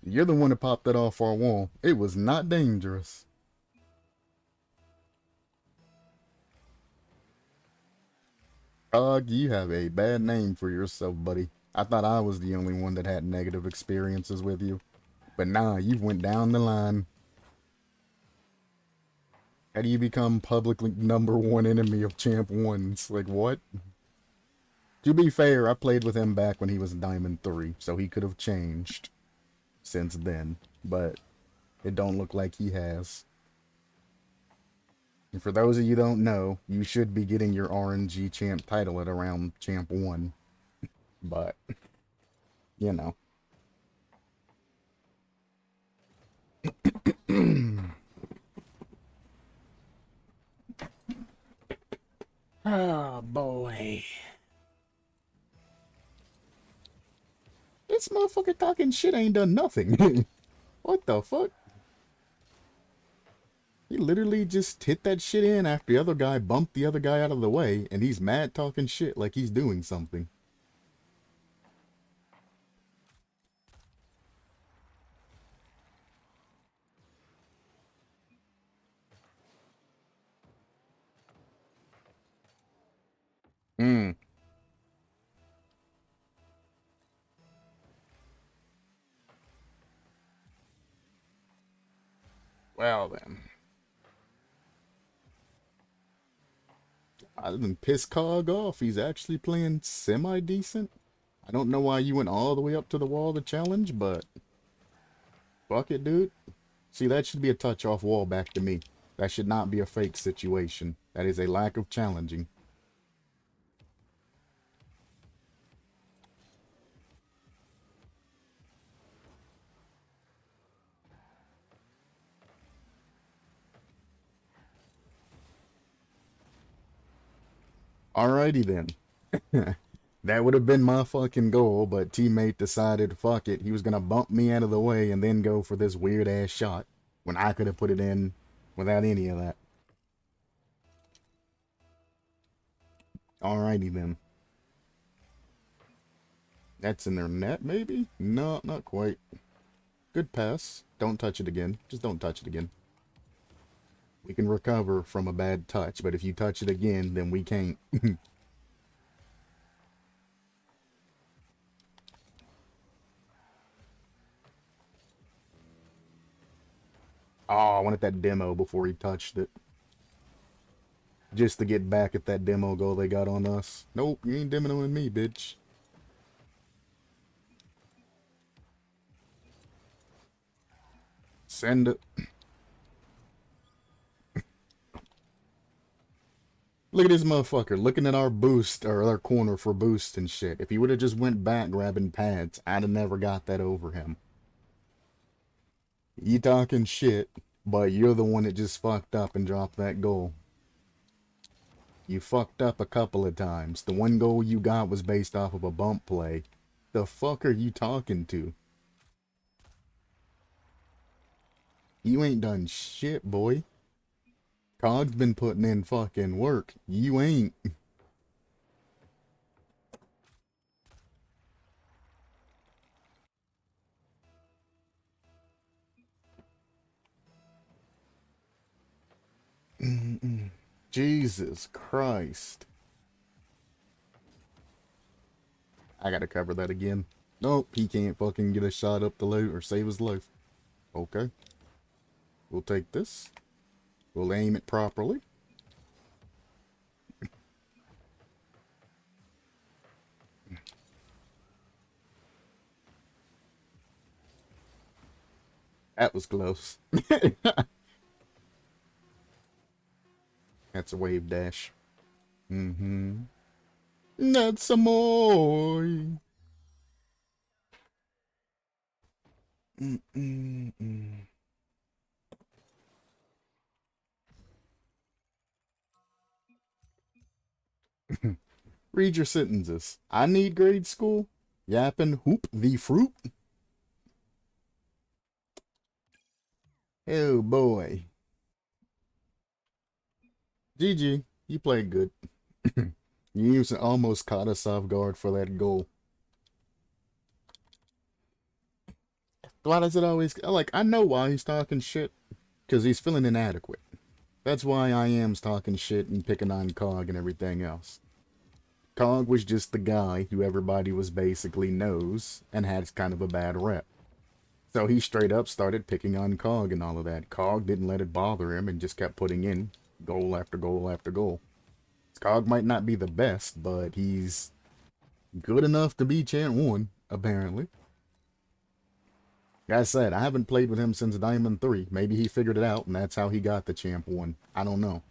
You're the one that popped that off our wall. It was not dangerous. You have a bad name for yourself, buddy. I thought I was the only one that had negative experiences with you. But nah, you went down the line. How do you become publicly #1 enemy of Champ 1s? Like, what? To be fair, I played with him back when he was Diamond 3, so he could have changed since then. But it don't look like he has. And for those of you who don't know, you should be getting your RNG champ title at around Champ 1. But, you know. Oh, boy. This motherfucker talking shit ain't done nothing. What the fuck? He literally just hit that shit in after the other guy bumped the other guy out of the way, and he's mad talking shit like he's doing something. Hmm. Well then. I didn't piss Cog off. He's actually playing semi-decent. I don't know why you went all the way up to the wall to challenge, but... Fuck it, dude. See, that should be a touch off wall back to me. That should not be a fake situation. That is a lack of challenging. Alrighty then. That would have been my fucking goal, but teammate decided, fuck it, he was gonna bump me out of the way and then go for this weird ass shot when I could have put it in without any of that. Alrighty then. That's in their net, maybe? No, not quite. Good pass. Don't touch it again. Just don't touch it again. We can recover from a bad touch, but if you touch it again, then we can't. Oh, I wanted that demo before he touched it. Just to get back at that demo goal they got on us. Nope, you ain't demoing me, bitch. Send it. Look at this motherfucker looking at our boost, or our corner for boost and shit. If he would have just went back grabbing pads, I'd have never got that over him. You talking shit, but you're the one that just fucked up and dropped that goal. You fucked up a couple of times. The one goal you got was based off of a bump play. The fuck are you talking to? You ain't done shit, boy. Cog's been putting in fucking work. You ain't. Jesus Christ. I gotta cover that again. Nope, he can't fucking get a shot up the loot or save his life. Okay. We'll take this. We'll aim it properly. That was close. That's a wave dash. Mm-hmm. That's a more. Read your sentences. I need grade school. Yappin' hoop the fruit. Oh boy. GG, you played good. You almost caught us off guard for that goal. Why does it always... Like, I know why he's talking shit. Because he's feeling inadequate. That's why I am's talking shit and picking on Cog and everything else. Cog was just the guy who everybody was basically knows and has kind of a bad rep. So he straight up started picking on Cog and all of that. Cog didn't let it bother him and just kept putting in goal after goal after goal. Cog might not be the best, but he's good enough to be Champ 1, apparently. Like I said, I haven't played with him since Diamond 3. Maybe he figured it out, and that's how he got the Champ 1. I don't know.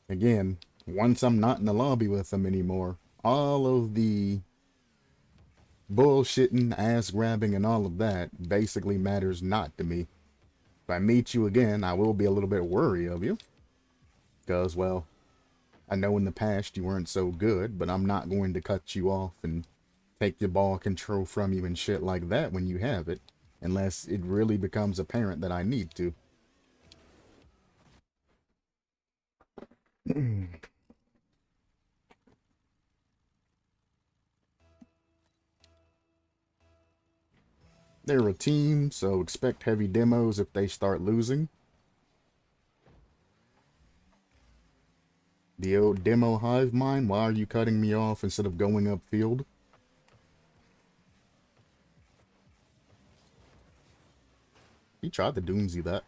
Again, once I'm not in the lobby with him anymore, all of the bullshitting, ass-grabbing, and all of that basically matters not to me. If I meet you again, I will be a little bit wary of you. Because, well, I know in the past you weren't so good, but I'm not going to cut you off and take the ball control from you and shit like that when you have it, unless it really becomes apparent that I need to. They're a team, so expect heavy demos if they start losing. The old demo hive mind, why are you cutting me off instead of going upfield? He tried to Doomsy that.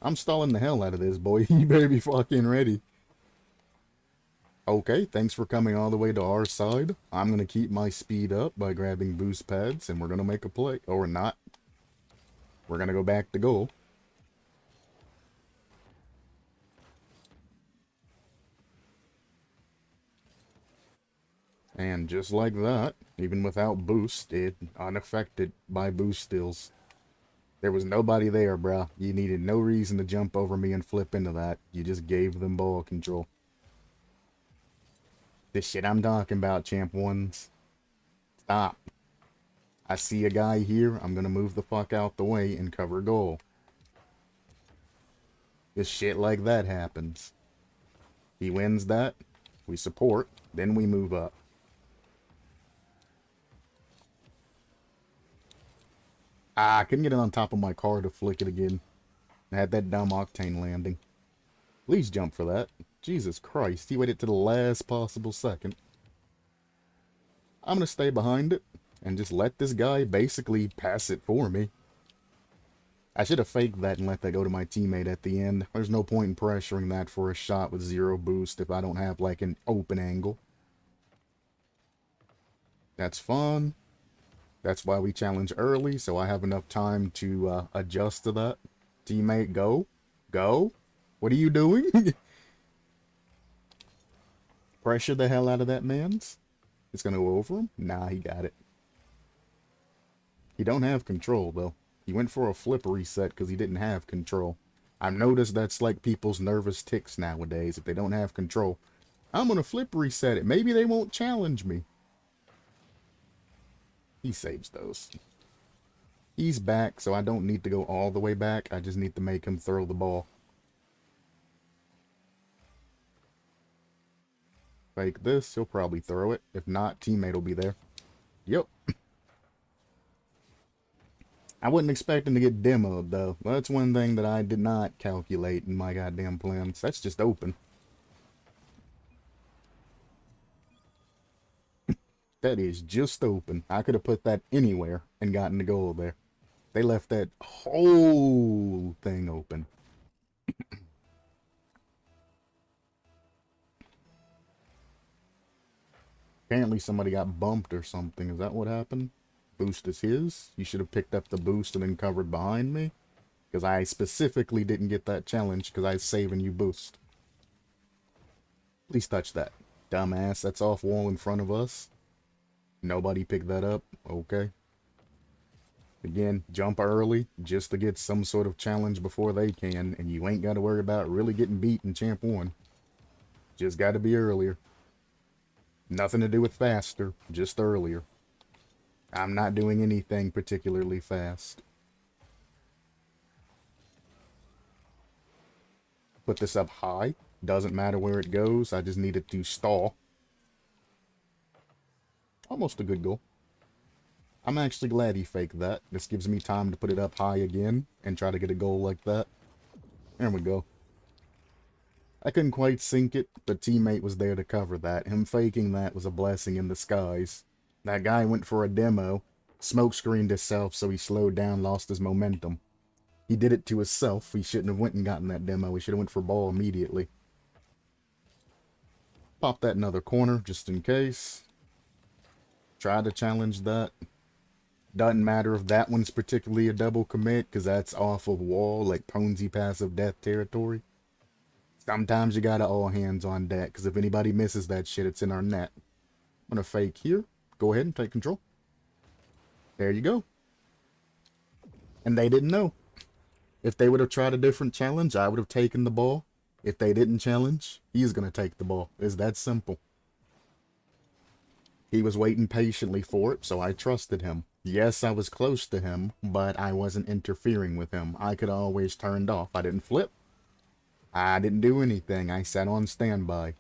I'm stalling the hell out of this, boy. You better be fucking ready. Okay, thanks for coming all the way to our side. I'm going to keep my speed up by grabbing boost pads, and we're going to make a play. Or not. We're going to go back to goal. And just like that, even without boost, it unaffected by boost stills. There was nobody there, bruh. You needed no reason to jump over me and flip into that. You just gave them ball control. This shit I'm talking about, champ ones. Stop. I see a guy here. I'm gonna move the fuck out the way and cover goal. This shit like that happens. He wins that. We support. Then we move up. Ah, I couldn't get it on top of my car to flick it again. I had that dumb octane landing. Please jump for that. Jesus Christ, he waited to the last possible second. I'm gonna stay behind it and just let this guy basically pass it for me. I should have faked that and let that go to my teammate at the end. There's no point in pressuring that for a shot with 0 boost if I don't have like an open angle. That's fun. That's why we challenge early, so I have enough time to adjust to that. Teammate, go. Go. What are you doing? Pressure the hell out of that man's. It's going to go over him? Nah, he got it. He don't have control, though. He went for a flip reset because he didn't have control. I've noticed that's like people's nervous tics nowadays. If they don't have control, I'm going to flip reset it. Maybe they won't challenge me. He saves those. He's back, so I don't need to go all the way back. I just need to make him throw the ball. Fake this, he'll probably throw it. If not, teammate will be there. Yep. I wasn't expecting to get demoed, though. That's one thing that I did not calculate in my goddamn plans. That's just open. That is just open. I could have put that anywhere and gotten the goal there. They left that whole thing open. Apparently somebody got bumped or something. Is that what happened? Boost is his. You should have picked up the boost and then covered behind me. Because I specifically didn't get that challenge because I was saving you boost. Please touch that. Dumbass, that's off wall in front of us. Nobody picked that up. Okay. Again, jump early just to get some sort of challenge before they can. And you ain't got to worry about really getting beat in Champ 1. Just got to be earlier. Nothing to do with faster, just earlier. I'm not doing anything particularly fast. Put this up high. Doesn't matter where it goes. I just need it to stall. Almost a good goal. I'm actually glad he faked that. This gives me time to put it up high again and try to get a goal like that. There we go. I couldn't quite sink it, but teammate was there to cover that. Him faking that was a blessing in disguise. That guy went for a demo, smoke screened himself, so he slowed down, lost his momentum. He did it to himself. He shouldn't have went and gotten that demo. He should have went for ball immediately. Pop that in other corner, just in case. Try to challenge that. Doesn't matter if that one's particularly a double commit, because that's off of wall, like Ponzi passive death territory. Sometimes you gotta all hands on deck, because if anybody misses that shit, it's in our net. I'm gonna fake here. Go ahead and take control. There you go. And they didn't know. If they would have tried a different challenge, I would have taken the ball. If they didn't challenge, he's gonna take the ball. It's that simple. He was waiting patiently for it, so I trusted him. Yes, I was close to him, but I wasn't interfering with him. I could always turned off. I didn't flip. I didn't do anything. I sat on standby.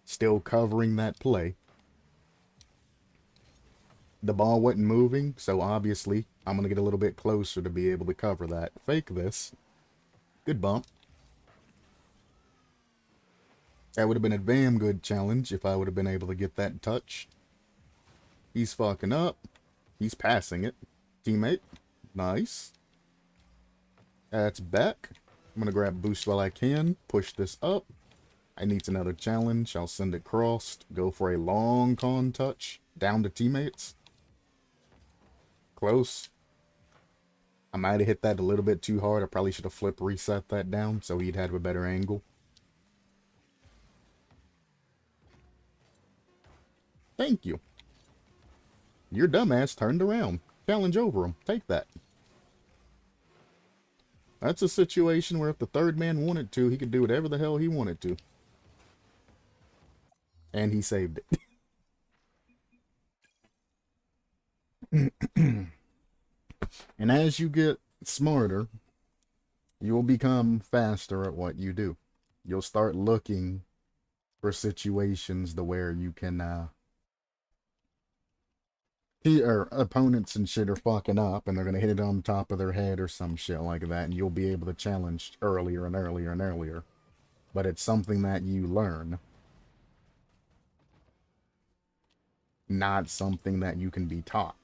Still covering that play. The ball wasn't moving, so obviously I'm going to get a little bit closer to be able to cover that. Fake this. Good bump. That would have been a damn good challenge if I would have been able to get that touch. He's fucking up. He's passing it. Teammate. Nice. That's back. I'm going to grab boost while I can. Push this up. I need another challenge. I'll send it crossed. Go for a long con touch. Down to teammates. Close. I might have hit that a little bit too hard. I probably should have flip reset that down so he'd have a better angle. Thank you. Your dumbass turned around. Challenge over him. Take that. That's a situation where if the third man wanted to, he could do whatever the hell he wanted to. And he saved it. And as you get smarter, you'll become faster at what you do. You'll start looking for situations to where you can, opponents and shit are fucking up and they're gonna hit it on top of their head or some shit like that, and you'll be able to challenge earlier and earlier and earlier. But it's something that you learn, not something that you can be taught.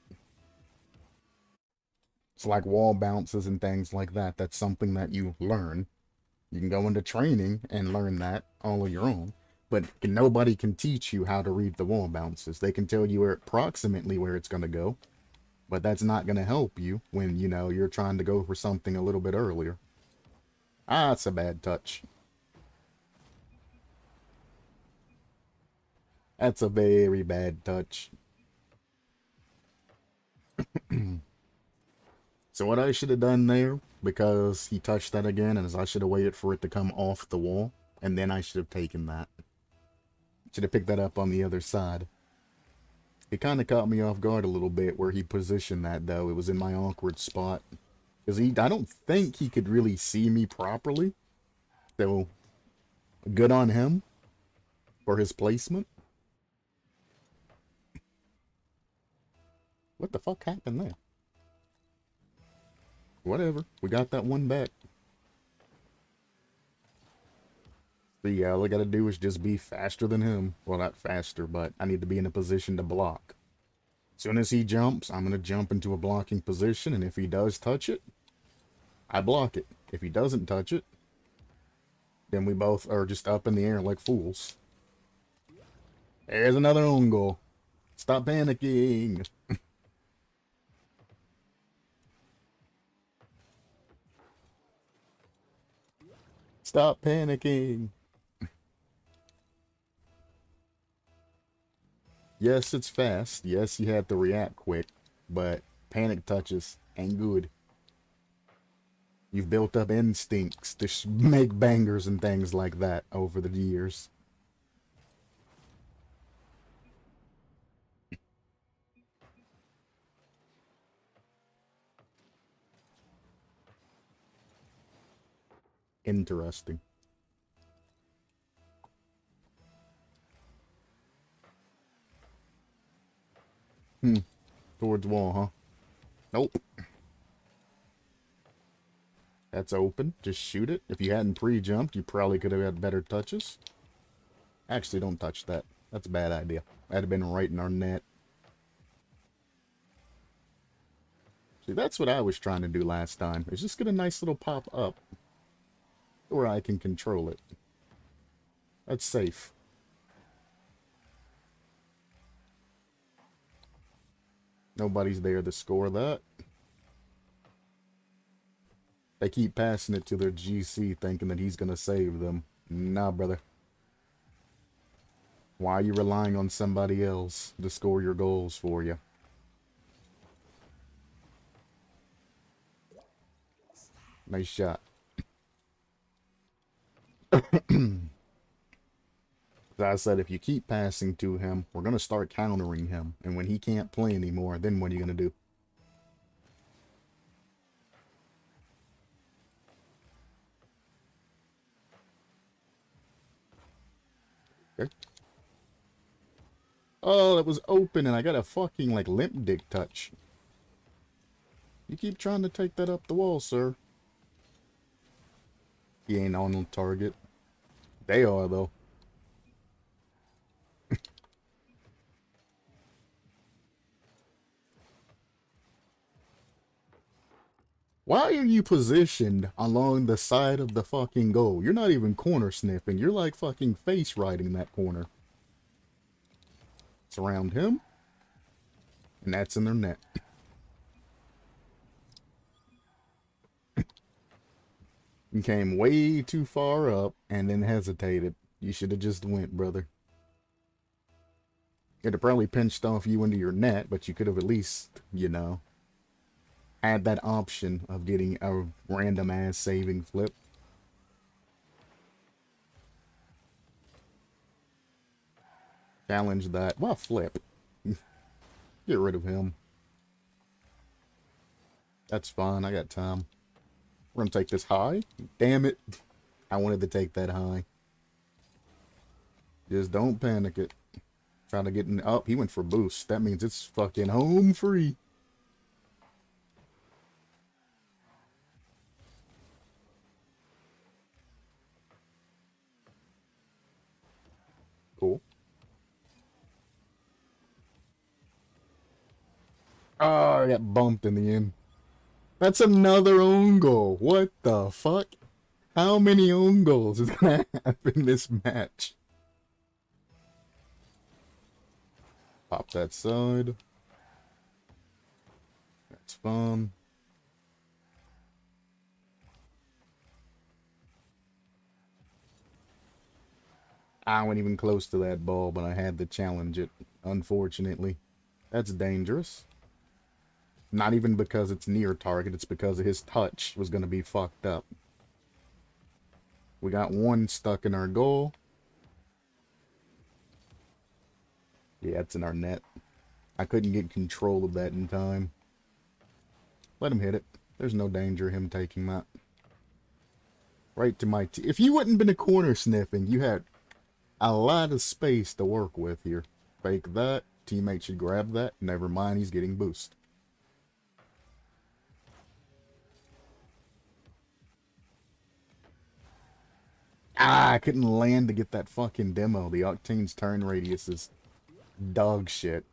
It's like wall bounces and things like that. That's something that you learn. You can go into training and learn that all on your own. But nobody can teach you how to read the wall bounces. They can tell you approximately where it's going to go. But that's not going to help you when, you know, you're trying to go for something a little bit earlier. Ah, it's a bad touch. That's a very bad touch. So what I should have done there, because he touched that again, and I should have waited for it to come off the wall, and then I should have taken that. Should have picked that up on the other side. It kind of caught me off guard a little bit where he positioned that, though. It was in my awkward spot. Because I don't think he could really see me properly. So, good on him for his placement. What the fuck happened there? Whatever. We got that one back. So yeah, all I gotta do is just be faster than him. Well, not faster, but I need to be in a position to block. As soon as he jumps, I'm gonna jump into a blocking position, and if he does touch it, I block it. If he doesn't touch it, then we both are just up in the air like fools. There's another own goal. Stop panicking. Stop panicking. Yes, it's fast. Yes, you have to react quick. But panic touches ain't good. You've built up instincts to make bangers and things like that over the years. Interesting. Towards wall, huh? Nope. That's open. Just shoot it. If you hadn't pre-jumped, you probably could have had better touches. Actually, don't touch that. That's a bad idea. That'd have been right in our net. See, that's what I was trying to do last time. Is just get a nice little pop up where I can control it. That's safe. Nobody's there to score that. They keep passing it to their GC thinking that he's going to save them. Nah, brother. Why are you relying on somebody else to score your goals for you? Nice shot. As I said, if you keep passing to him, we're going to start countering him. And when he can't play anymore, then what are you going to do? Okay. Oh, it was open and I got a fucking, like, limp dick touch. You keep trying to take that up the wall, sir. He ain't on target. They are, though. Why are you positioned along the side of the fucking goal? You're not even corner sniffing. You're like fucking face riding that corner. Surround him. And that's in their net. You came way too far up and then hesitated. You should have just went, brother. It'd have probably pinched off you into your net, but you could have at least, you know, had that option of getting a random ass saving flip. Challenge that. Well, flip. Get rid of him. That's fine. I got time. We're gonna take this high. Damn it. I wanted to take that high. Just don't panic it. Trying to get in. Oh, he went for boost. That means it's fucking home free. Cool. Oh, I got bumped in the end. That's another own goal. What the fuck? How many own goals is gonna happen in this match? Pop that side. That's fun. I went even close to that ball, but I had to challenge it, unfortunately. That's dangerous. Not even because it's near target, it's because his touch was going to be fucked up. We got one stuck in our goal. Yeah, it's in our net. I couldn't get control of that in time. Let him hit it. There's no danger of him taking that. Right to my if you wouldn't been a corner sniffing, you had a lot of space to work with here. Fake that. Teammate should grab that. Never mind, he's getting boost. Ah, I couldn't land to get that fucking demo. The Octane's turn radius is dog shit.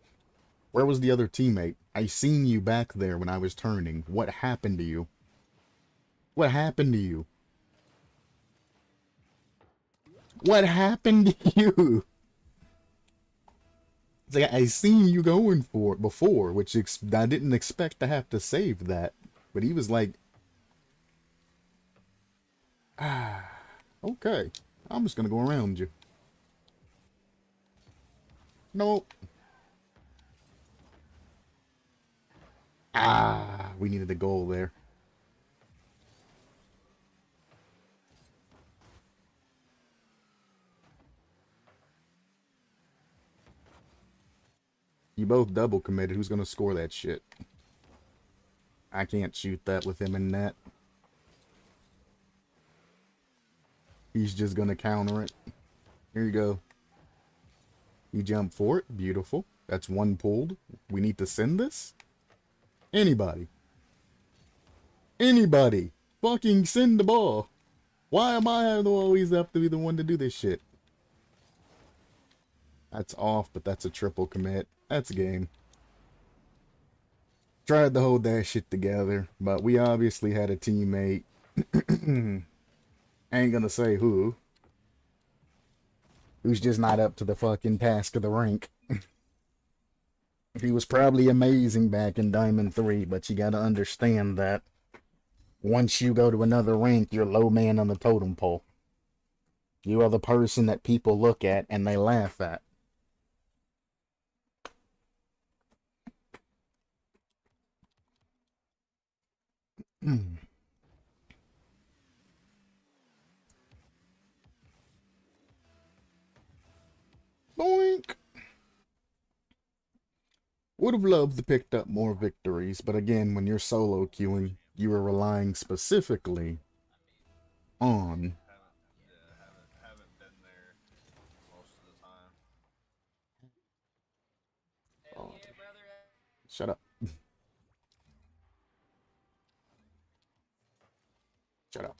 Where was the other teammate? I seen you back there when I was turning. What happened to you? What happened to you? What happened to you? It's like, I seen you going for it before, which I didn't expect to have to save that. But he was like, ah, okay. I'm just gonna go around you. Nope. Ah, we needed a goal there. You both double committed. Who's gonna score that shit? I can't shoot that with him in net. He's just gonna counter it. Here you go. You jump for it. Beautiful. That's one pulled. We need to send this? Anybody. Anybody. Fucking send the ball. Why am I always have to be the one to do this shit? That's off, but that's a triple commit. That's a game. Tried to hold that shit together, but we obviously had a teammate. Ain't gonna say who. Who's just not up to the fucking task of the rank. He was probably amazing back in Diamond 3, but you gotta understand that once you go to another rank, you're low man on the totem pole. You are the person that people look at and they laugh at. Boink! Would have loved to picked up more victories, but again, when you're solo queuing, you are relying specifically on haven't been there most of the time. oh, shut up. Shut up.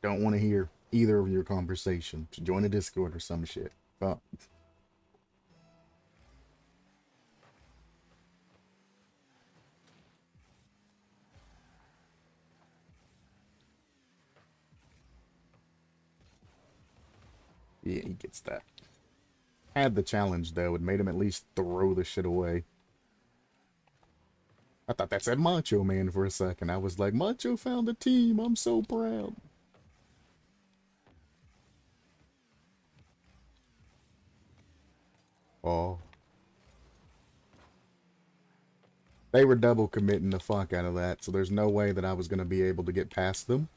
Don't want to hear either of your conversations. Join a Discord or some shit. Fuck. Yeah, he gets that. Had the challenge, though. It made him at least throw the shit away. I thought that said Macho Man for a second. I was like, Macho found a team. I'm so proud. Oh. They were double committing the fuck out of that, so there's no way that I was going to be able to get past them.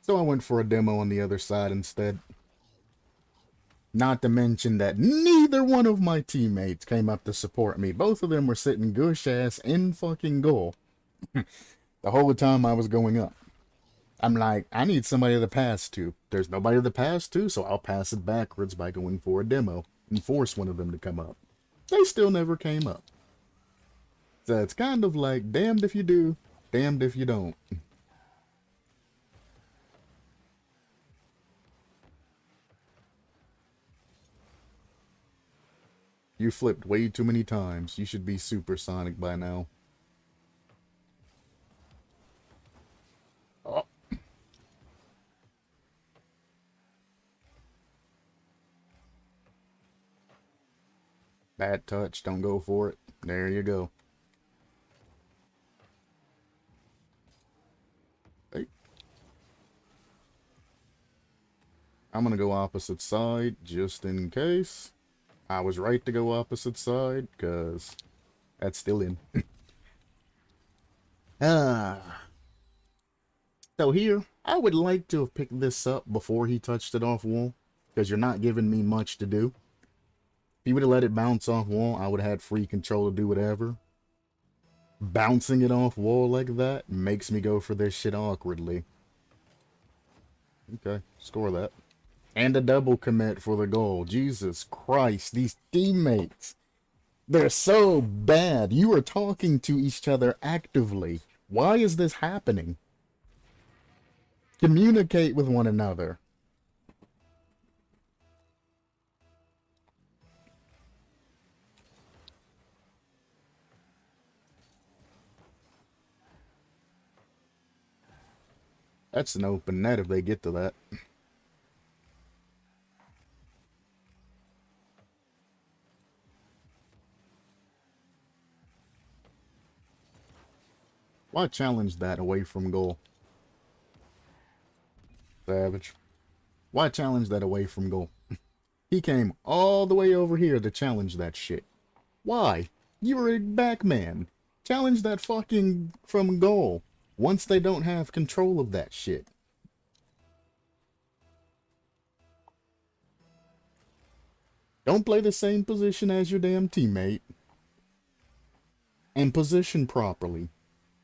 So I went for a demo on the other side instead. Not to mention that neither one of my teammates came up to support me. Both of them were sitting gush ass in fucking goal the whole time I was going up. I'm like, I need somebody to pass to. There's nobody to pass to, so I'll pass it backwards by going for a demo and force one of them to come up. They still never came up. So it's kind of like, damned if you do, damned if you don't. You flipped way too many times. You should be supersonic by now. Oh. Bad touch. Don't go for it. There you go. Hey. I'm gonna go opposite side just in case. I was right to go opposite side, because that's still in. So here, I would like to have picked this up before he touched it off wall, because you're not giving me much to do. If he would have let it bounce off wall, I would have had free control to do whatever. Bouncing it off wall like that makes me go for this shit awkwardly. Okay, score that. And a double commit for the goal. Jesus Christ, these teammates. They're so bad. You are talking to each other actively. Why is this happening? Communicate with one another. That's an open net if they get to that. Why challenge that away from goal? Savage. Why challenge that away from goal? He came all the way over here to challenge that shit. Why? You were a back man. Challenge that fucking from goal. Once they don't have control of that shit. Don't play the same position as your damn teammate. And position properly.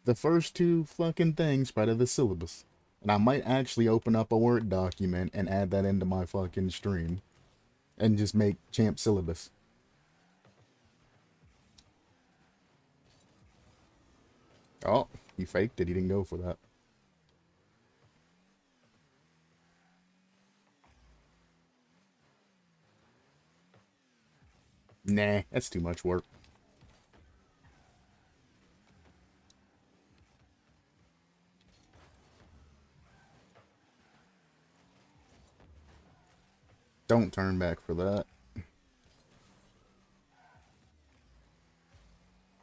The first two fucking things part of the syllabus. And I might actually open up a Word document and add that into my fucking stream. And just make champ syllabus. Oh, he faked it. He didn't go for that. Nah, that's too much work. Don't turn back for that.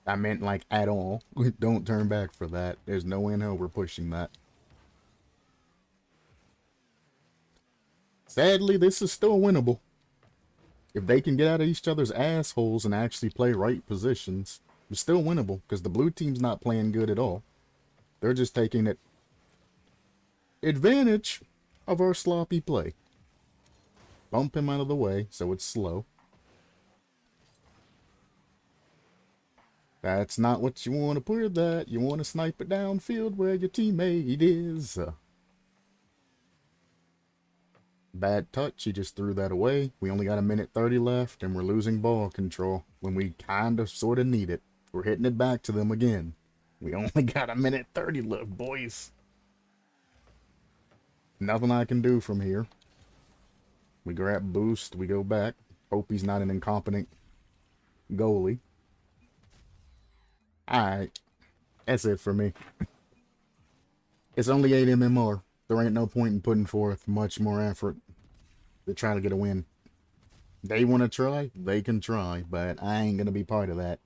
I meant like at all. Don't turn back for that. There's no in hell we're pushing that. Sadly, this is still winnable. If they can get out of each other's assholes and actually play right positions, it's still winnable, because the blue team's not playing good at all. They're just taking advantage of our sloppy play. Bump him out of the way so it's slow. That's not what you want to put that. You want to snipe it downfield where your teammate is. Bad touch, he just threw that away. We only got a minute 30 left, and we're losing ball control when we kind of sort of need it. We're hitting it back to them again. We only got a minute 30 left, boys. Nothing I can do from here. We grab boost, we go back. Hope he's not an incompetent goalie. Alright. That's it for me. It's only 8 MMR. There ain't no point in putting forth much more effort to try to get a win. They want to try, they can try, but I ain't gonna be part of that.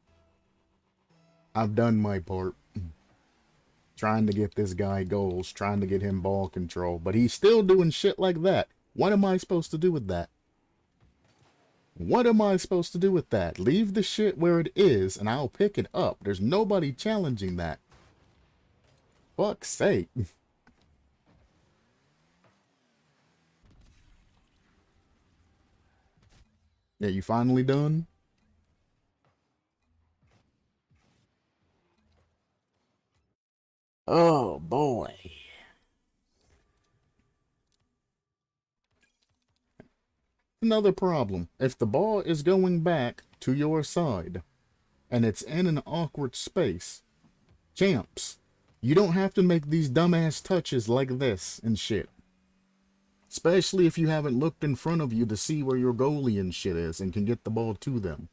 I've done my part. Trying to get this guy goals, trying to get him ball control, but he's still doing shit like that. What am I supposed to do with that? What am I supposed to do with that? Leave the shit where it is and I'll pick it up. There's nobody challenging that. Fuck's sake. Yeah, you finally done? Oh boy. Another problem. If the ball is going back to your side and it's in an awkward space, champs, you don't have to make these dumbass touches like this and shit. Especially if you haven't looked in front of you to see where your goalie and shit is and can get the ball to them.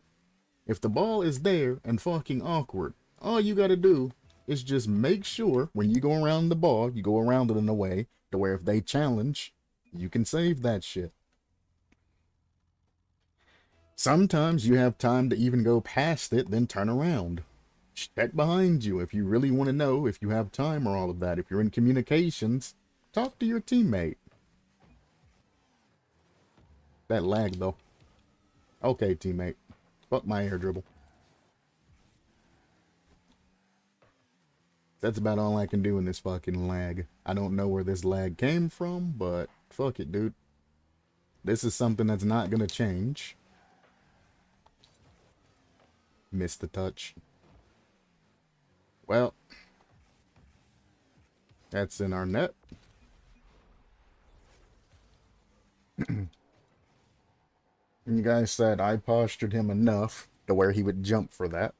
If the ball is there and fucking awkward, all you gotta do is just make sure when you go around the ball, you go around it in a way to where if they challenge, you can save that shit. Sometimes you have time to even go past it, then turn around. Check behind you if you really want to know if you have time or all of that. If you're in communications, talk to your teammate. That lag though. Okay, teammate. Fuck my air dribble. That's about all I can do in this fucking lag. I don't know where this lag came from, but fuck it, dude. This is something that's not gonna change. Missed the touch. Well, that's in our net. You guys said I postured him enough to where he would jump for that.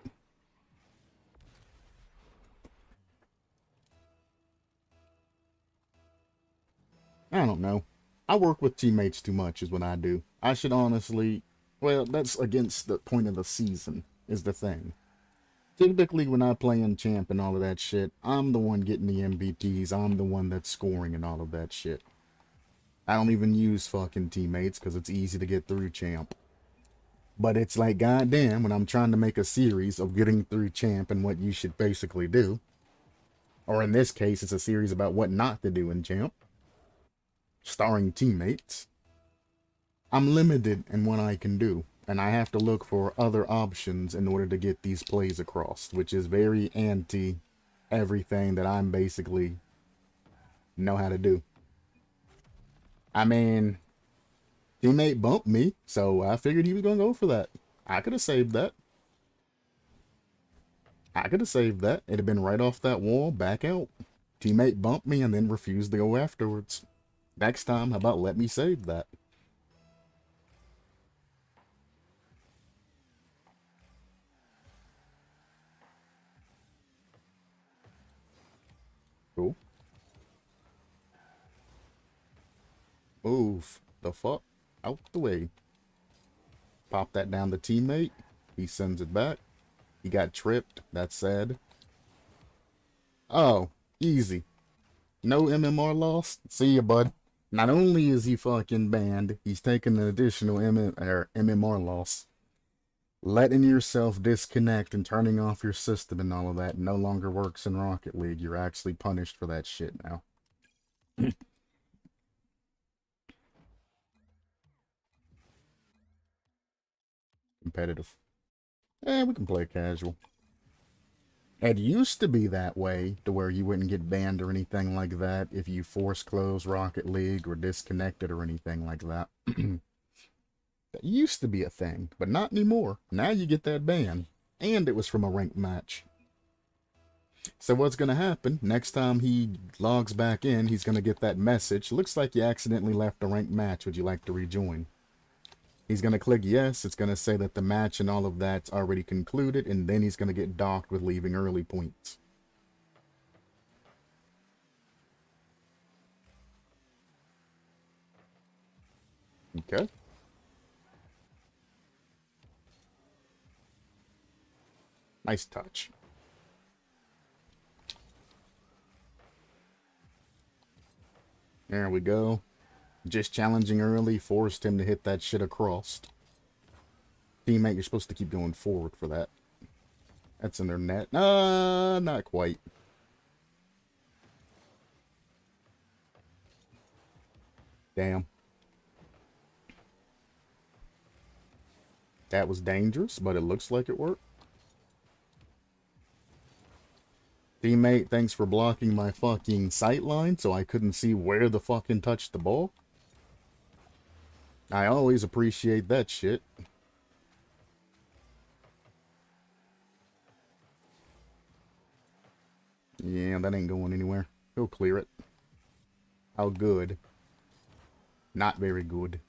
I don't know. I work with teammates too much is what I do. I should honestly... Well, that's against the point of the season, is the thing. Typically, when I play in champ and all of that shit, I'm the one getting the MVPs. I'm the one that's scoring and all of that shit. I don't even use fucking teammates because it's easy to get through champ. But it's like, goddamn, when I'm trying to make a series of getting through champ and what you should basically do. Or in this case, it's a series about what not to do in champ. Starring teammates. I'm limited in what I can do. And I have to look for other options in order to get these plays across. Which is very anti everything that I'm basically know how to do. I mean... Teammate bumped me, so I figured he was going to go for that. I could have saved that. I could have saved that. It'd have been right off that wall, back out. Teammate bumped me and then refused to go afterwards. Next time, how about let me save that? Cool. Move the fuck out the way. Pop that down to teammate. He sends it back. He got tripped. That's sad. Oh, easy. No MMR loss? See ya, bud. Not only is he fucking banned, he's taking an additional MMR loss. Letting yourself disconnect and turning off your system and all of that no longer works in Rocket League. You're actually punished for that shit now. Competitive. We can play casual. It used to be that way, to where you wouldn't get banned or anything like that if you force close Rocket League or disconnected or anything like that. That used to be a thing, but not anymore. Now you get that ban. And it was from a ranked match. So what's going to happen, next time he logs back in, he's going to get that message. Looks like you accidentally left a ranked match. Would you like to rejoin? He's going to click yes. It's going to say that the match and all of that's already concluded, and then he's going to get docked with leaving early points. Okay. Nice touch. There we go. Just challenging early, forced him to hit that shit across. Teammate, you're supposed to keep going forward for that. That's in their net. Not quite. Damn. That was dangerous, but it looks like it worked. Teammate, thanks for blocking my fucking sight line so I couldn't see where the fucking touched the ball. I always appreciate that shit. Yeah, that ain't going anywhere. He'll clear it. How good? Not very good.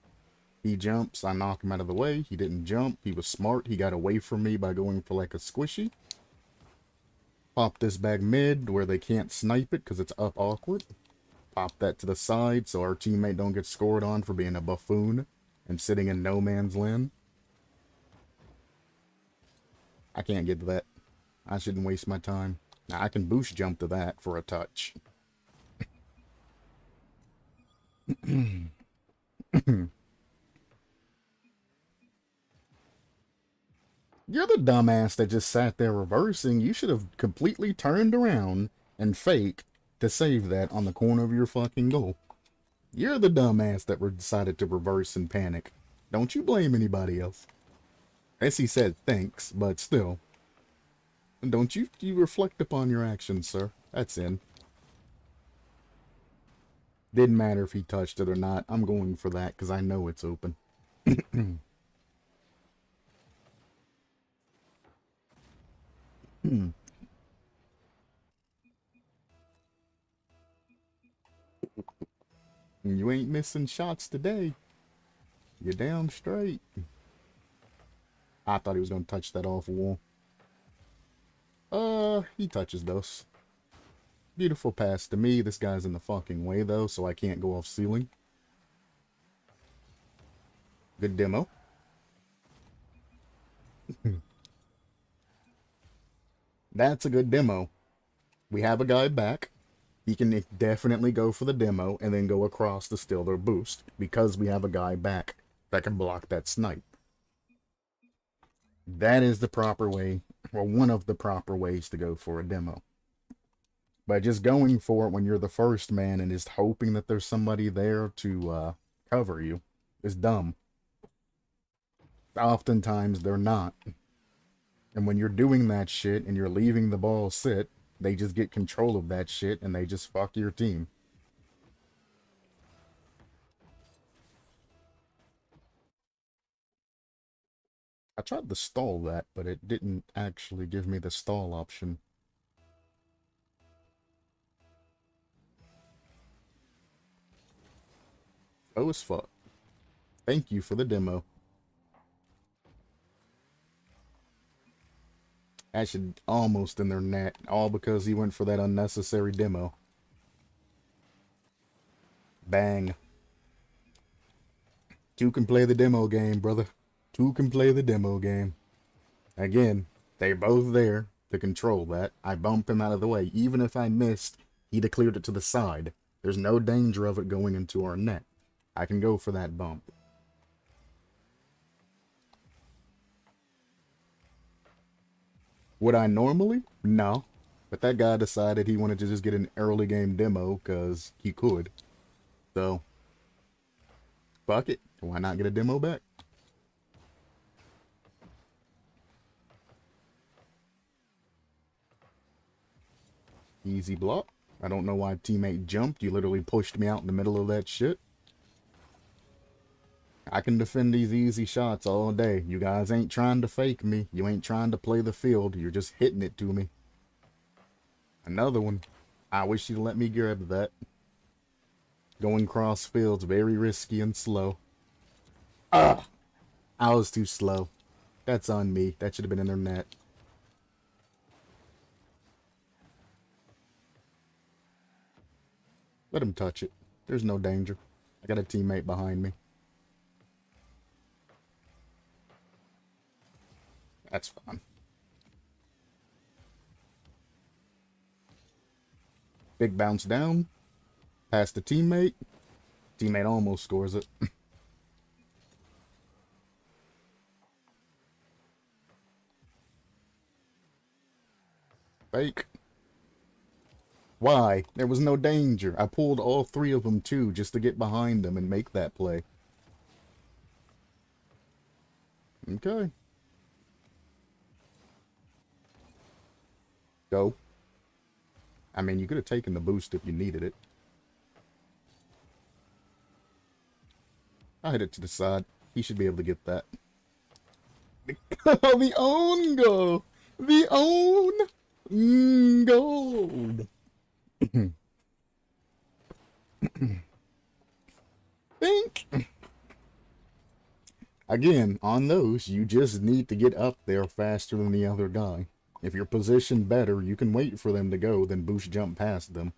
He jumps, I knock him out of the way. He didn't jump, he was smart. He got away from me by going for like a squishy. Pop this back mid where they can't snipe it because it's up awkward. Pop that to the side so our teammate don't get scored on for being a buffoon and sitting in no man's land. I can't get to that. I shouldn't waste my time. Now, I can boost jump to that for a touch. You're the dumbass that just sat there reversing. You should have completely turned around and faked to save that on the corner of your fucking goal. You're the dumbass that decided to reverse and panic. Don't you blame anybody else. As he said, thanks, but still. Don't you reflect upon your actions, sir. That's in. Didn't matter if he touched it or not. I'm going for that because I know it's open. You ain't missing shots today. You're down straight. I thought he was going to touch that off wall. He touches those. Beautiful pass to me. This guy's in the fucking way, though, so I can't go off ceiling. Good demo. That's a good demo. We have a guy back. He can definitely go for the demo and then go across to steal their boost because we have a guy back that can block that snipe. That is the proper way, or one of the proper ways to go for a demo. But just going for it when you're the first man and just hoping that there's somebody there to cover you is dumb. Oftentimes they're not. And when you're doing that shit and you're leaving the ball sit, they just get control of that shit and they just fuck your team. I tried to stall that, but it didn't actually give me the stall option. Oh as fuck. Thank you for the demo. Actually, almost in their net, all because he went for that unnecessary demo. Bang. Two can play the demo game, brother. Two can play the demo game. Again, they're both there to control that. I bump him out of the way. Even if I missed, he'd have cleared it to the side. There's no danger of it going into our net. I can go for that bump. Would I normally? No. But that guy decided he wanted to just get an early game demo because he could. So, fuck it. Why not get a demo back? Easy block. I don't know why teammate jumped. You literally pushed me out in the middle of that shit. I can defend these easy shots all day. You guys ain't trying to fake me. You ain't trying to play the field. You're just hitting it to me. Another one. I wish you'd let me grab that. Going cross field's very risky and slow. Ah! I was too slow. That's on me. That should have been in their net. Let him touch it. There's no danger. I got a teammate behind me. That's fine. Big bounce down. Pass the teammate. Teammate almost scores it. Fake. Why? There was no danger. I pulled all three of them too just to get behind them and make that play. Okay. Go. I mean, you could have taken the boost if you needed it. I hit it to the side. He should be able to get that. The own goal! The own gold! Think! Again, on those, you just need to get up there faster than the other guy. If you're positioned better, you can wait for them to go, then boost jump past them.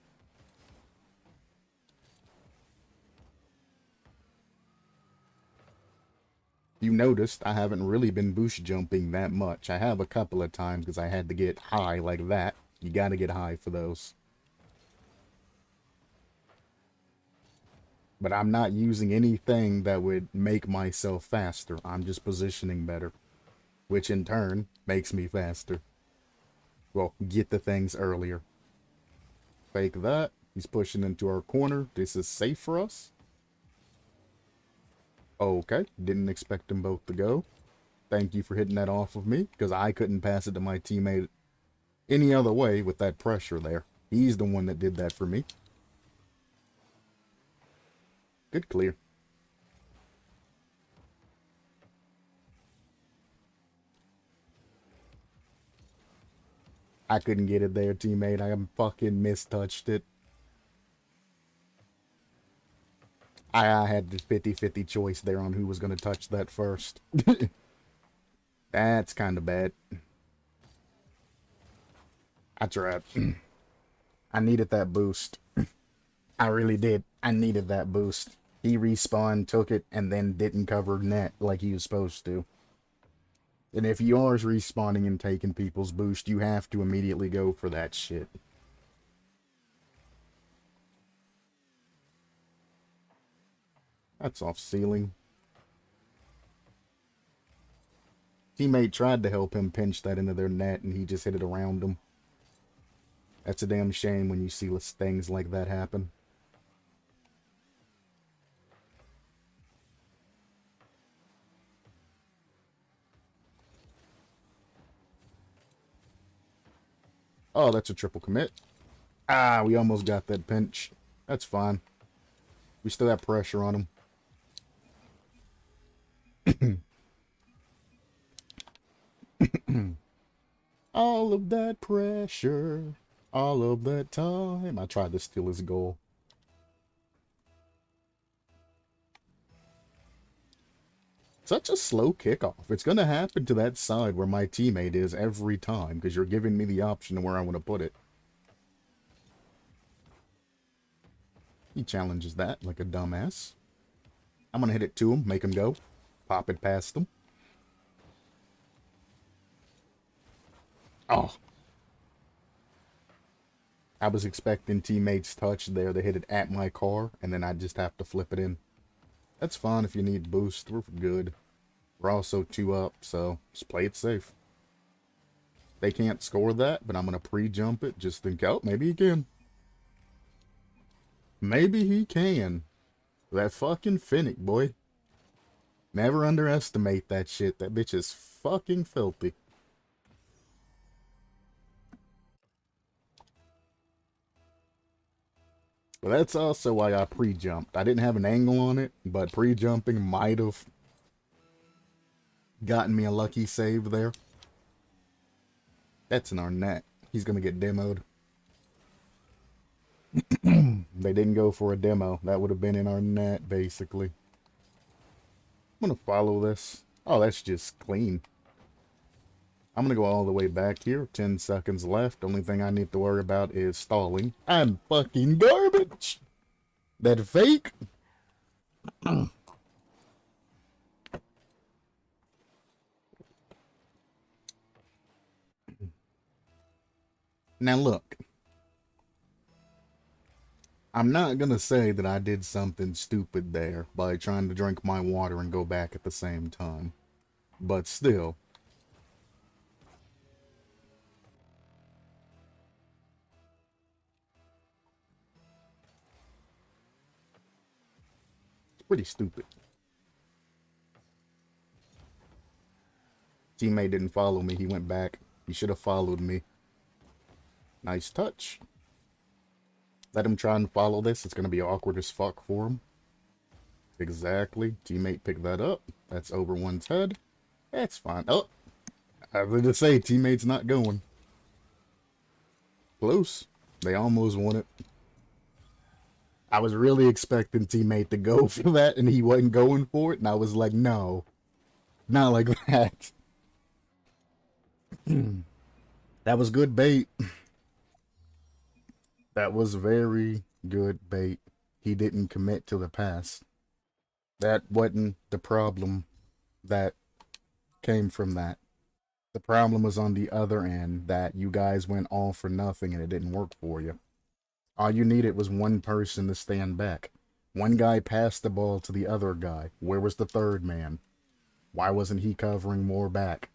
You noticed I haven't really been boost jumping that much. I have a couple of times because I had to get high like that. You gotta get high for those. But I'm not using anything that would make myself faster. I'm just positioning better, which in turn makes me faster. Well, get the things earlier. Fake that. He's pushing into our corner. This is safe for us. Okay, didn't expect them both to go. Thank you for hitting that off of me, because I couldn't pass it to my teammate any other way with that pressure there. He's the one that did that for me. Good clear. I couldn't get it there, teammate. I fucking mistouched it. I had the 50-50 choice there on who was going to touch that first. That's kind of bad. I tried. I needed that boost. I really did. I needed that boost. He respawned, took it, and then didn't cover net like he was supposed to. And if yours respawning and taking people's boost, you have to immediately go for that shit. That's off ceiling. Teammate tried to help him pinch that into their net, and he just hit it around them. That's a damn shame when you see things like that happen. Oh, that's a triple commit. Ah, we almost got that pinch. That's fine. We still have pressure on him. All of that pressure, all of that time. I tried to steal his goal. Such a slow kickoff. It's going to happen to that side where my teammate is every time, because you're giving me the option of where I want to put it. He challenges that like a dumbass. I'm going to hit it to him, make him go. Pop it past him. Oh. I was expecting teammates touch there. They hit it at my car, and then I just have to flip it in. That's fine if you need boost. We're good. We're also 2 up, so just play it safe. They can't score that, but I'm going to pre-jump it just in case. Oh, maybe he can. Maybe he can. That fucking Finnick, boy. Never underestimate that shit. That bitch is fucking filthy. Well, that's also why I pre-jumped. I didn't have an angle on it, but pre-jumping might have gotten me a lucky save there. That's in our net. He's going to get demoed. They didn't go for a demo. That would have been in our net, basically. I'm going to follow this. Oh, that's just clean. I'm going to go all the way back here. 10 seconds left. Only thing I need to worry about is stalling. I'm fucking garbage. That fake. Now look. I'm not going to say that I did something stupid there by trying to drink my water and go back at the same time. But still. It's pretty stupid. Teammate didn't follow me. He went back. He should have followed me. Nice touch. Let him try and follow this. It's going to be awkward as fuck for him. Exactly. Teammate picked that up. That's over one's head. That's fine. Oh, I was going to say, teammate's not going. Close. They almost won it. I was really expecting teammate to go for that, and he wasn't going for it, and I was like, no. Not like that. That was good bait. That was very good bait. He didn't commit to the pass. That wasn't the problem that came from that. The problem was on the other end, that you guys went all for nothing and it didn't work for you. All you needed was one person to stand back. One guy passed the ball to the other guy. Where was the third man? Why wasn't he covering more back?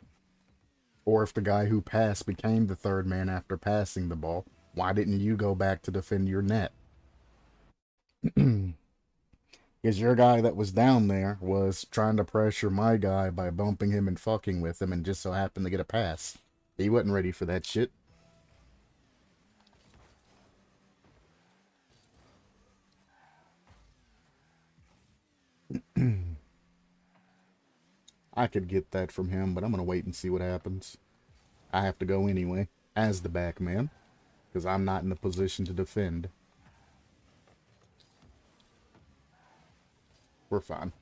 Or if the guy who passed became the third man after passing the ball, why didn't you go back to defend your net? Because your guy that was down there was trying to pressure my guy by bumping him and fucking with him, and just so happened to get a pass. He wasn't ready for that shit. I could get that from him, but I'm going to wait and see what happens. I have to go anyway, as the back man, because I'm not in the position to defend. We're fine.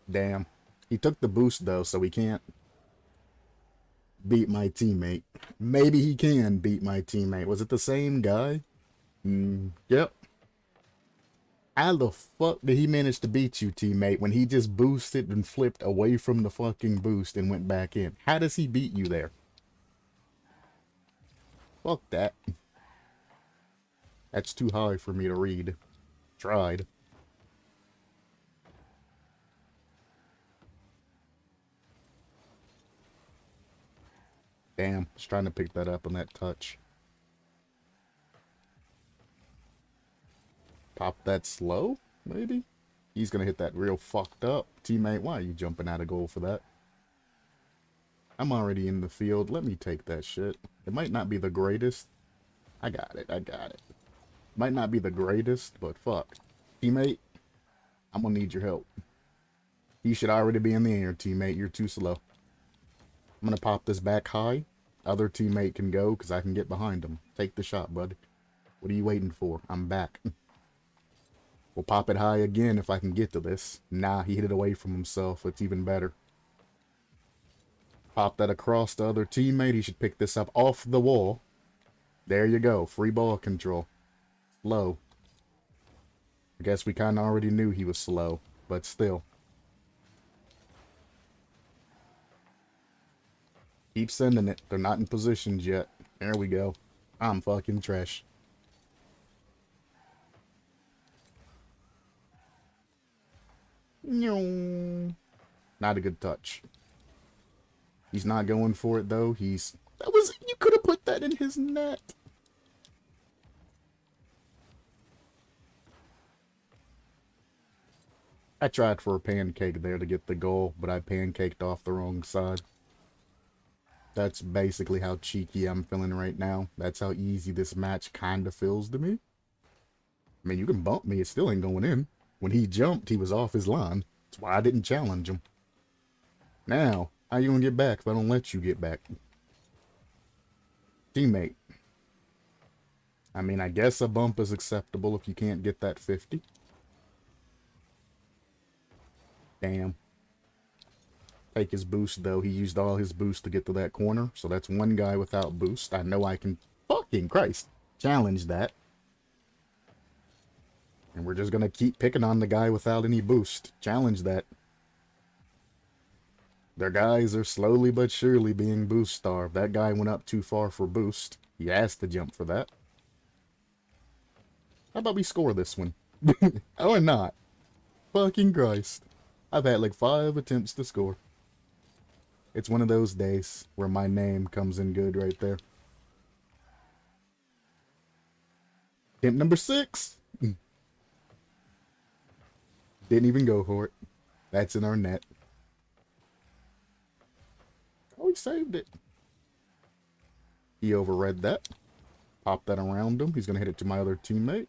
Damn. He took the boost, though, so he can't beat my teammate. Maybe he can beat my teammate. Was it the same guy? Yep. How the fuck did he manage to beat you, teammate, when he just boosted and flipped away from the fucking boost and went back in? How does he beat you there? Fuck that. That's too high for me to read. Tried. Damn, just trying to pick that up on that touch. Pop that slow, maybe? He's gonna hit that real fucked up. Teammate, why are you jumping out of goal for that? I'm already in the field. Let me take that shit. It might not be the greatest. I got it. I got it. Might not be the greatest, but fuck. Teammate, I'm gonna need your help. You should already be in the air, teammate. You're too slow. I'm gonna pop this back high. Other teammate can go, because I can get behind him. Take the shot, bud. What are you waiting for? I'm back. We'll pop it high again if I can get to this. Nah, he hit it away from himself. It's even better. Pop that across the other teammate. He should pick this up off the wall. There you go. Free ball control. Slow. I guess we kind of already knew he was slow, but still. Keep sending it. They're not in positions yet. There we go. I'm fucking trash. Not a good touch. He's not going for it though. You could have put that in his net. I tried for a pancake there to get the goal, but I pancaked off the wrong side. That's basically how cheeky I'm feeling right now. That's how easy this match kind of feels to me. I mean, you can bump me, it still ain't going in. When he jumped, he was off his line. That's why I didn't challenge him. Now, how you gonna get back if I don't let you get back? Teammate. I mean, I guess a bump is acceptable if you can't get that 50. Damn. Take his boost, though. He used all his boost to get to that corner. So that's one guy without boost. I know I can fucking Christ challenge that. And we're just going to keep picking on the guy without any boost. Challenge that. Their guys are slowly but surely being boost starved. That guy went up too far for boost. He has to jump for that. How about we score this one? Or not? Fucking Christ. I've had like 5 attempts to score. It's one of those days where my name comes in good right there. Attempt number 6. Didn't even go for it. That's in our net. Oh, he saved it. He overread that. Pop that around him. He's going to hit it to my other teammate.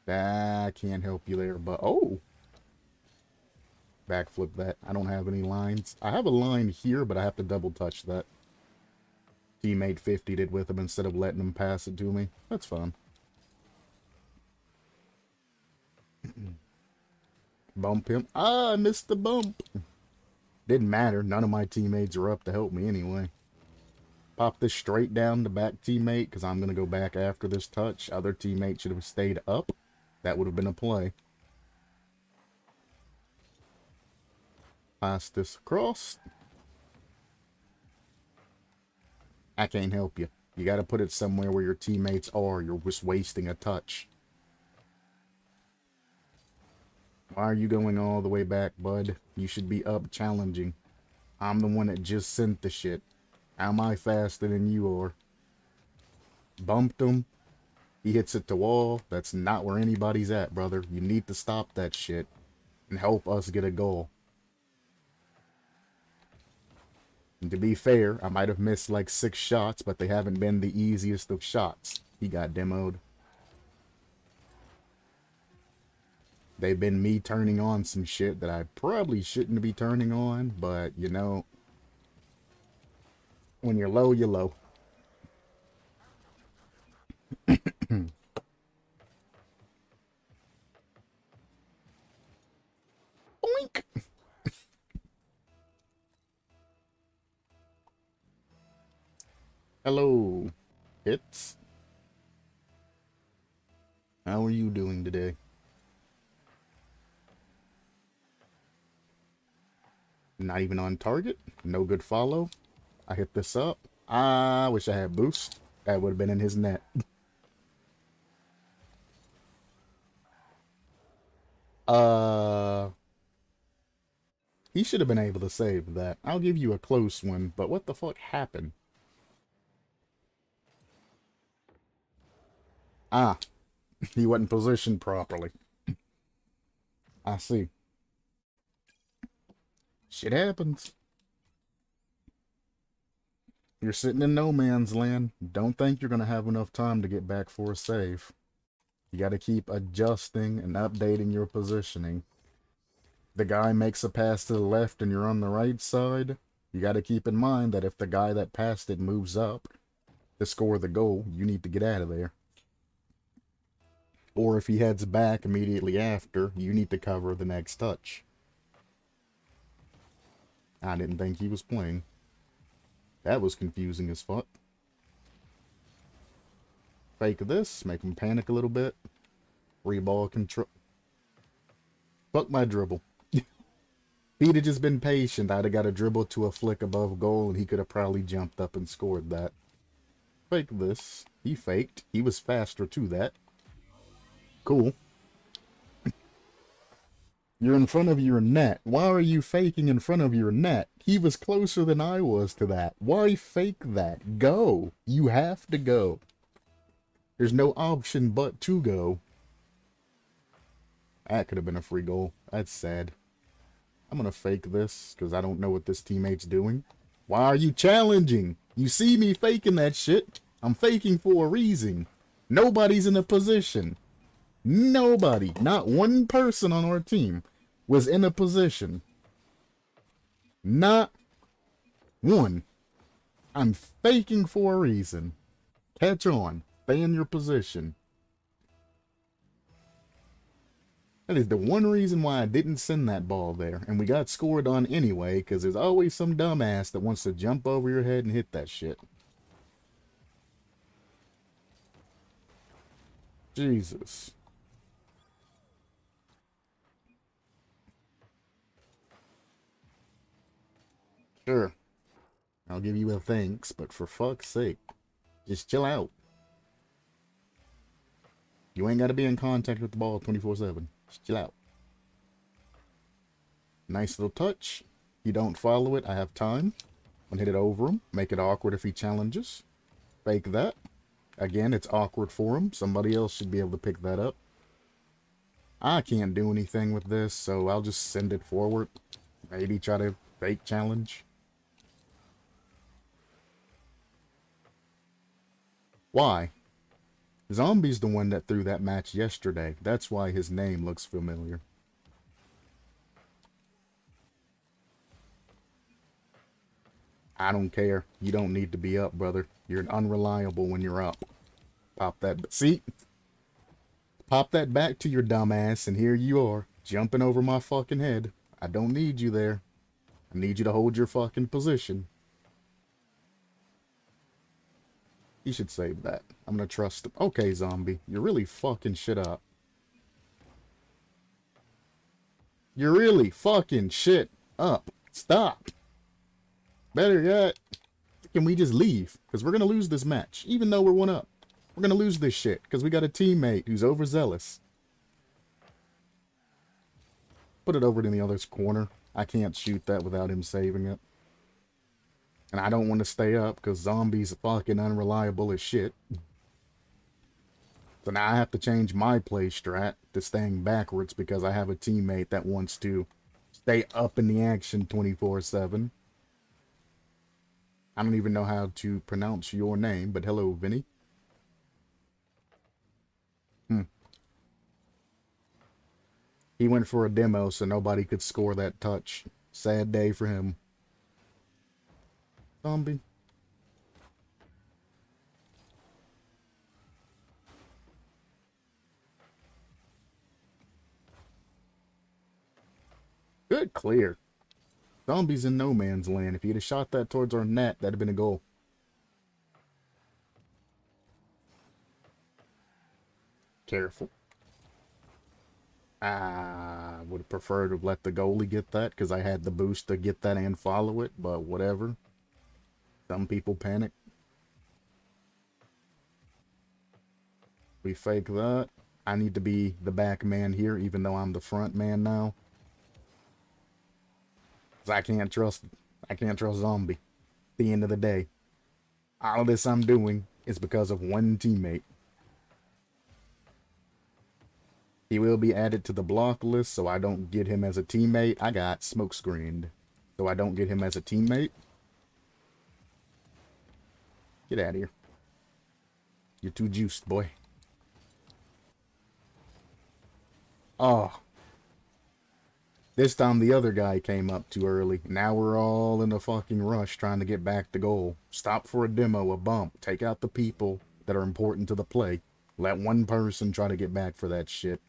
I can't help you there, but... Oh! Backflip that. I don't have any lines. I have a line here, but I have to double touch that. Teammate 50'd it with him instead of letting him pass it to me. That's fine. Bump him. Ah, I missed the bump. Didn't matter. None of my teammates are up to help me anyway. Pop this straight down to back teammate because I'm going to go back after this touch. Other teammate should have stayed up. That would have been a play. Pass this across. I can't help you. You got to put it somewhere where your teammates are. You're just wasting a touch. Why are you going all the way back, bud? You should be up challenging. I'm the one that just sent the shit. How am I faster than you are? Bumped him. He hits it to wall. That's not where anybody's at, brother. You need to stop that shit and help us get a goal. And to be fair, I might have missed like 6 shots, but they haven't been the easiest of shots. He got demoed. They've been me turning on some shit that I probably shouldn't be turning on, but, you know, when you're low, you're low. Boink! Hello, hits. How are you doing today? Not even on target. No good follow. I hit this up. I wish I had boost. That would have been in his net. He should have been able to save that. I'll give you a close one, but what the fuck happened? Ah, he wasn't positioned properly. I see. Shit happens. You're sitting in no man's land. Don't think you're going to have enough time to get back for a save. You got to keep adjusting and updating your positioning. The guy makes a pass to the left and you're on the right side. You got to keep in mind that if the guy that passed it moves up to score the goal, you need to get out of there. Or if he heads back immediately after, you need to cover the next touch. I didn't think he was playing. That was confusing as fuck. Fake this, make him panic a little bit. Reball control. Fuck my dribble. If he'd have just been patient, I'd have got a dribble to a flick above goal and he could have probably jumped up and scored that. Fake this. He faked. He was faster to that. Cool. You're in front of your net. Why are you faking in front of your net? He was closer than I was to that. Why fake that? Go. You have to go. There's no option but to go. That could have been a free goal. That's sad. I'm going to fake this because I don't know what this teammate's doing. Why are you challenging? You see me faking that shit. I'm faking for a reason. Nobody's in a position. Nobody, not one person on our team was in a position. Not one. I'm faking for a reason. Catch on. Stay in your position. That is the one reason why I didn't send that ball there. And we got scored on anyway, because there's always some dumbass that wants to jump over your head and hit that shit. Jesus. Sure. I'll give you a thanks, but for fuck's sake, just chill out. You ain't got to be in contact with the ball 24/7. Just chill out. Nice little touch. You don't follow it, I have time. I'm gonna hit it over him. Make it awkward if he challenges. Fake that. Again, it's awkward for him. Somebody else should be able to pick that up. I can't do anything with this, so I'll just send it forward. Maybe try to fake challenge. Why? Zombie's the one that threw that match yesterday. That's why his name looks familiar. I don't care. You don't need to be up, brother. You're unreliable when you're up. Pop that. See? Pop that back to your dumb ass, and here you are, jumping over my fucking head. I don't need you there. I need you to hold your fucking position. You should save that. I'm gonna trust him. Okay, zombie. You're really fucking shit up. You're really fucking shit up. Stop. Better yet, can we just leave? Because we're gonna lose this match, even though we're 1-up. We're gonna lose this shit, because we got a teammate who's overzealous. Put it over to the other's corner. I can't shoot that without him saving it. And I don't want to stay up, because zombies fucking unreliable as shit. So now I have to change my play strat to staying backwards, because I have a teammate that wants to stay up in the action 24/7. I don't even know how to pronounce your name, but hello, Vinny. He went for a demo so nobody could score that touch. Sad day for him. Zombie. Good clear. Zombie's in no man's land. If he'd have shot that towards our net, that'd have been a goal. Careful. I would have preferred to let the goalie get that, because I had the boost to get that and follow it, but whatever. Some people panic. We fake that. I need to be the back man here, even though I'm the front man now. Because I can't trust zombie. At the end of the day, all this I'm doing is because of one teammate. He will be added to the block list, so I don't get him as a teammate. I got smoke screened, so I don't get him as a teammate. Get out of here. You're too juiced, boy. Oh. This time the other guy came up too early. Now we're all in a fucking rush trying to get back to goal. Stop for a demo, a bump. Take out the people that are important to the play. Let one person try to get back for that shit.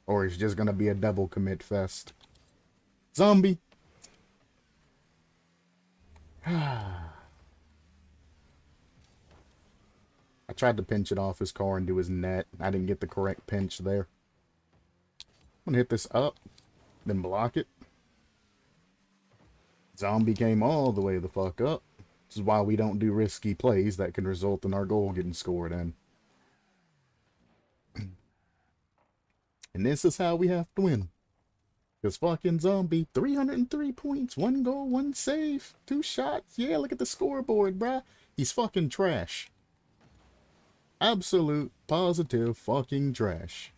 Or it's just gonna be a double commit fest. Zombie! I tried to pinch it off his car into his net. I didn't get the correct pinch there. I'm gonna hit this up, then block it. Zombie came all the way the fuck up. This is why we don't do risky plays that can result in our goal getting scored in. And this is how we have to win. Because fucking zombie, 303 points, 1 goal, 1 save, 2 shots. Yeah, look at the scoreboard, bruh. He's fucking trash. Absolute, positive fucking trash.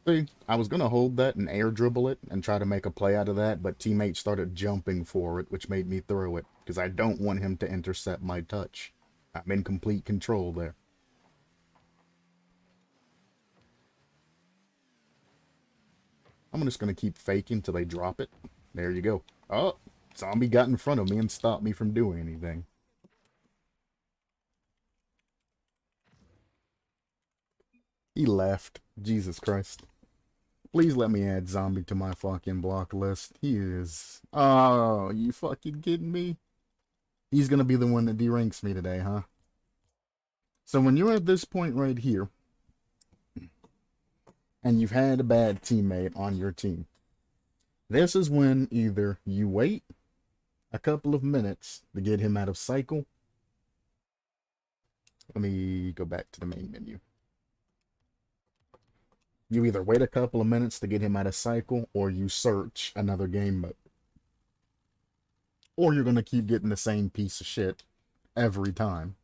See, I was going to hold that and air dribble it and try to make a play out of that, but teammates started jumping for it, which made me throw it, because I don't want him to intercept my touch. I'm in complete control there. I'm just going to keep faking till they drop it. There you go. Oh, zombie got in front of me and stopped me from doing anything. He left. Jesus Christ. Please let me add zombie to my fucking block list. He is... Oh, you fucking kidding me? He's going to be the one that deranks me today, huh? So when you're at this point right here, and you've had a bad teammate on your team, this is when either you wait a couple of minutes to get him out of cycle. Let me go back to the main menu. You either wait a couple of minutes to get him out of cycle, or you search another game mode. Or you're going to keep getting the same piece of shit every time.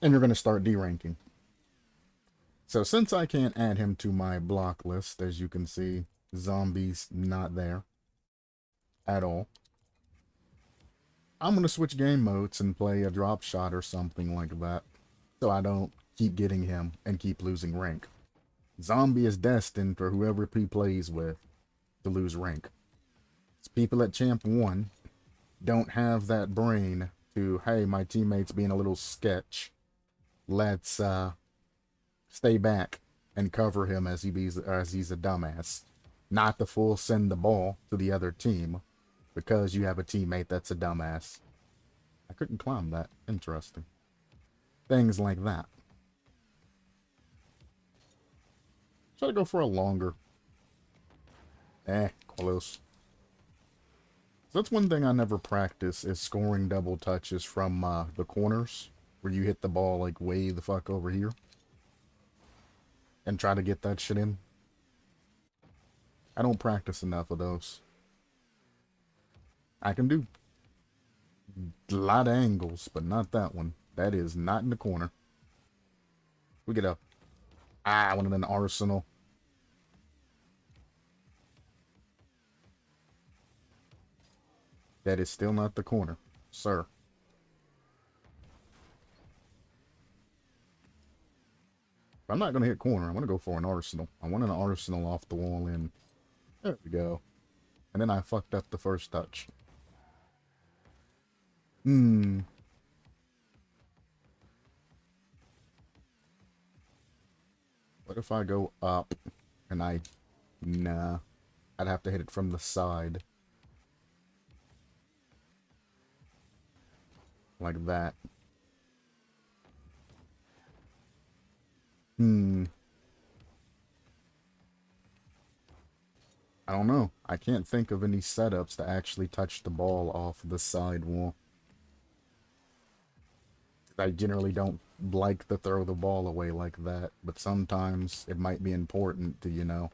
and you're going to start deranking. So since I can't add him to my block list, as you can see, zombies not there at all. I'm going to switch game modes and play a drop shot or something like that, so I don't keep getting him and keep losing rank. Zombie is destined for whoever he plays with to lose rank. It's people at Champ 1 don't have that brain to, hey, my teammate's being a little sketch. Let's stay back and cover him as he's a dumbass. Not to full send the ball to the other team because you have a teammate that's a dumbass. I couldn't climb that. Interesting. Things like that. Should I go for a longer? Close. So that's one thing I never practice is scoring double touches from the corners where you hit the ball like way the fuck over here and try to get that shit in. I don't practice enough of those. I can do a lot of angles, but not that one. That is not in the corner. We get a... I wanted an arsenal. That is still not the corner, sir. If I'm not going to hit corner, I'm going to go for an arsenal. I want an arsenal off the wall in. There we go. And then I fucked up the first touch. What if I go up and I... Nah. I'd have to hit it from the side. Like that. I don't know. I can't think of any setups to actually touch the ball off the side wall. I generally don't like to throw the ball away like that, but sometimes it might be important to, you know,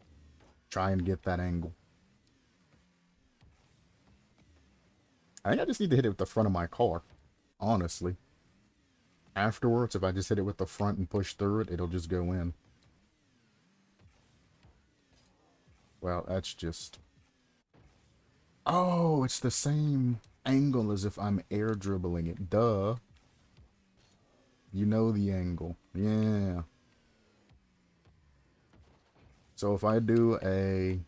try and get that angle. I think I just need to hit it with the front of my car, honestly. Afterwards, if I just hit it with the front and push through it, it'll just go in. Well, that's just... Oh, it's the same angle as if I'm air dribbling it. Duh. You know the angle. Yeah. So if I do a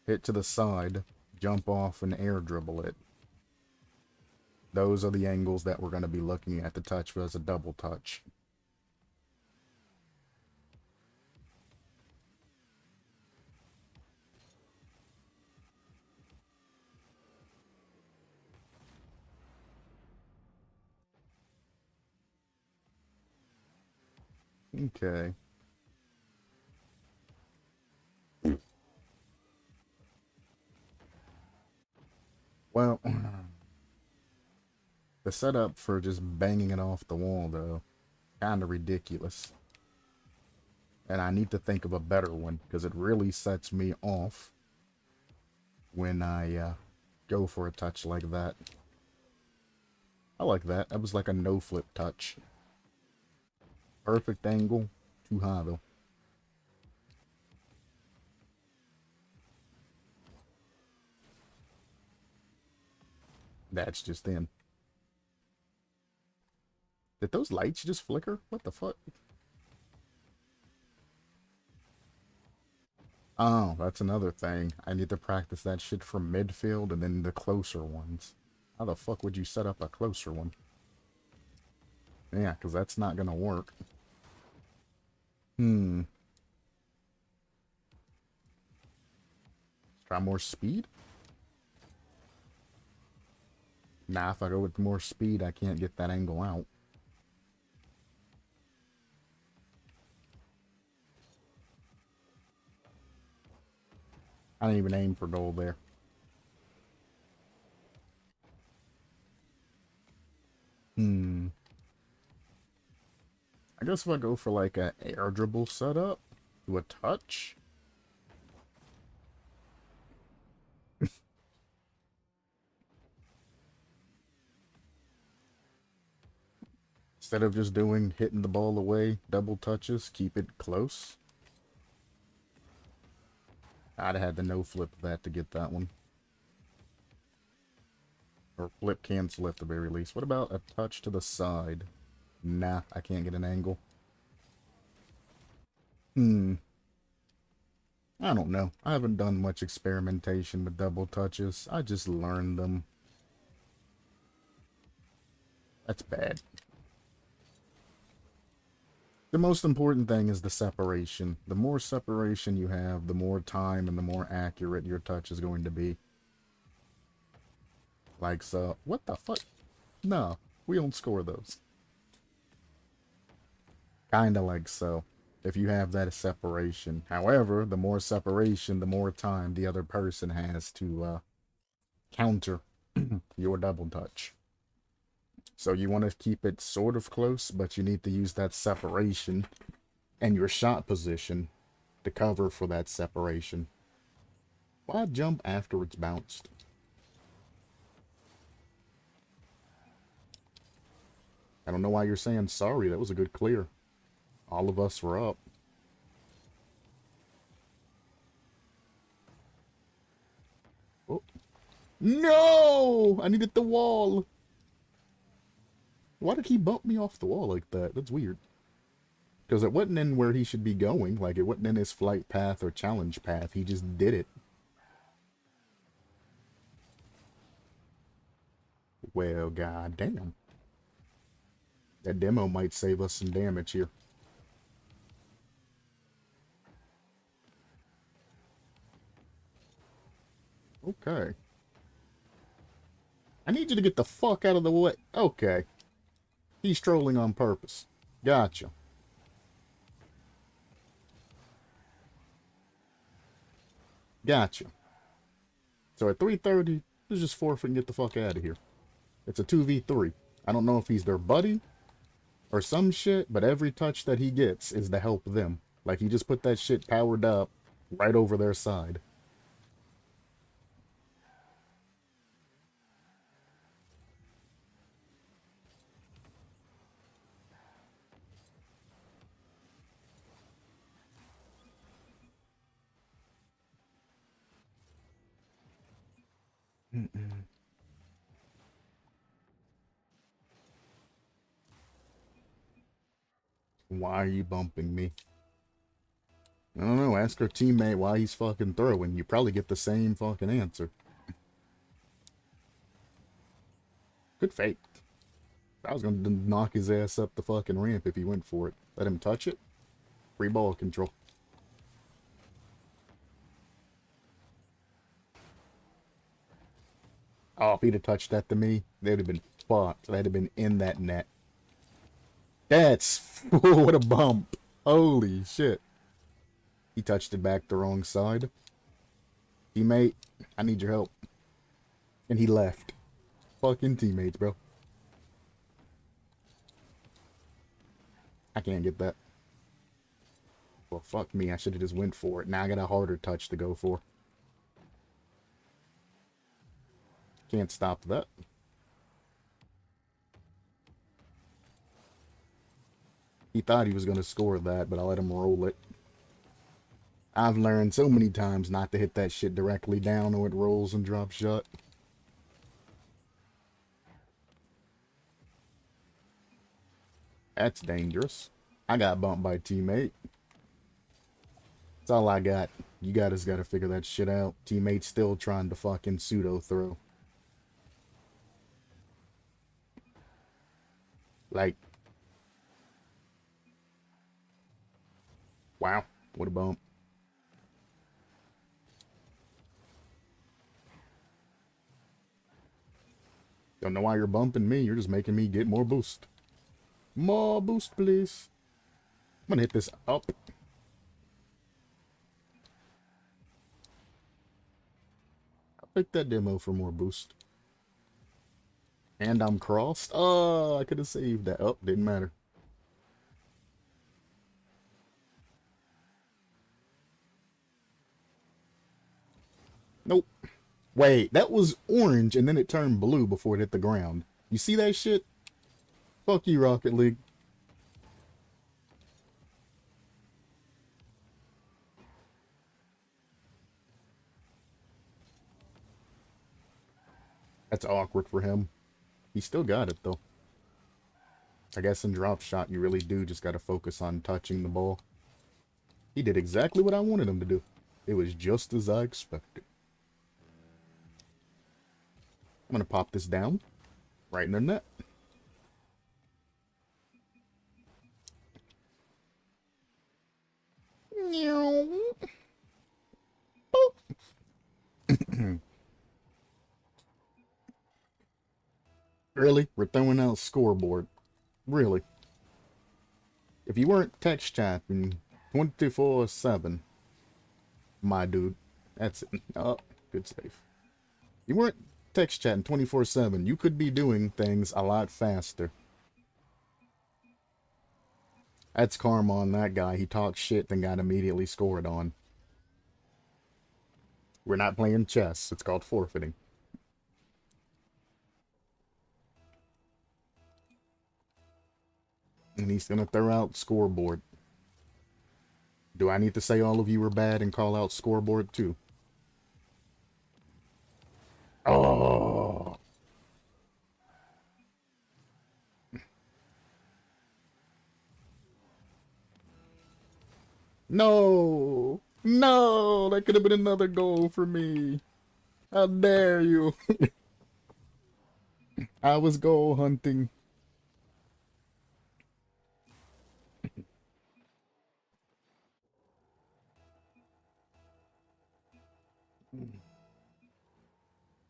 hit to the side, jump off and air dribble it, those are the angles that we're going to be looking at to touch as a double touch. Okay. Well, the setup for just banging it off the wall, though, kind of ridiculous. And I need to think of a better one, because it really sets me off when I go for a touch like that. I like that. That was like a no-flip touch. Perfect angle. Too high, though. That's just in. Did those lights just flicker? What the fuck? Oh, that's another thing. I need to practice that shit from midfield and then the closer ones. How the fuck would you set up a closer one? Yeah, because that's not gonna work. Let's try more speed? Nah, if I go with more speed, I can't get that angle out. I didn't even aim for goal there. I guess if I go for like a air dribble setup, do a touch. Instead of just hitting the ball away, double touches, keep it close. I'd have had to no flip that to get that one. Or flip cancel at the very least. What about a touch to the side? Nah, I can't get an angle. I don't know. I haven't done much experimentation with double touches. I just learned them. That's bad. The most important thing is the separation. The more separation you have, the more time and the more accurate your touch is going to be. Like so. What the fuck? No, we don't score those. Kinda like so. If you have that separation. However, the more separation, the more time the other person has to counter your double touch. So you want to keep it sort of close, but you need to use that separation and your shot position to cover for that separation. Why jump after it's bounced? I don't know why you're saying sorry. That was a good clear. All of us were up. Oh. No! I needed the wall. Why did he bump me off the wall like that? That's weird. Because it wasn't in where he should be going. Like, it wasn't in his flight path or challenge path. He just did it. Well, goddamn. That demo might save us some damage here. Okay. I need you to get the fuck out of the way. Okay. He's trolling on purpose. Gotcha. Gotcha. So at 3:30, let's just forfeit and get the fuck out of here. It's a 2v3. I don't know if he's their buddy or some shit, but every touch that he gets is to help them. Like, he just put that shit powered up right over their side. Why are you bumping me? I don't know. Ask our teammate why he's fucking throwing. You probably get the same fucking answer. Good fake. I was gonna knock his ass up the fucking ramp if he went for it. Let him touch it. Free ball control. Oh, if he'd have touched that to me, they'd have been fucked. They'd have been in that net. That's... what a bump. Holy shit. He touched it back the wrong side. Teammate, I need your help. And he left. Fucking teammates, bro. I can't get that. Well, fuck me. I should have just went for it. Now I got a harder touch to go for. Can't stop that. He thought he was going to score that, but I let him roll it. I've learned so many times not to hit that shit directly down or it rolls and drops shut. That's dangerous. I got bumped by a teammate. That's all I got. You guys gotta figure that shit out. Teammate's still trying to fucking pseudo throw. Like. Wow. What a bump. Don't know why you're bumping me. You're just making me get more boost. More boost, please. I'm gonna hit this up. I'll take that demo for more boost. And I'm crossed. Oh, I could have saved that. Oh, didn't matter. Nope. Wait, that was orange and then it turned blue before it hit the ground. You see that shit? Fuck you, Rocket League. That's awkward for him. He still got it, though. I guess in drop shot, you really do just gotta focus on touching the ball. He did exactly what I wanted him to do. It was just as I expected. I'm gonna pop this down. Right in the net. Really? We're throwing out scoreboard. Really? If you weren't text chatting 24/7, my dude, that's it. Oh, good save. You weren't text chatting 24/7. You could be doing things a lot faster. That's karma on that guy. He talked shit then got immediately scored on. We're not playing chess. It's called forfeiting. And he's gonna throw out scoreboard. Do I need to say all of you are bad and call out scoreboard too? Oh. No. No, that could have been another goal for me. How dare you? I was goal hunting.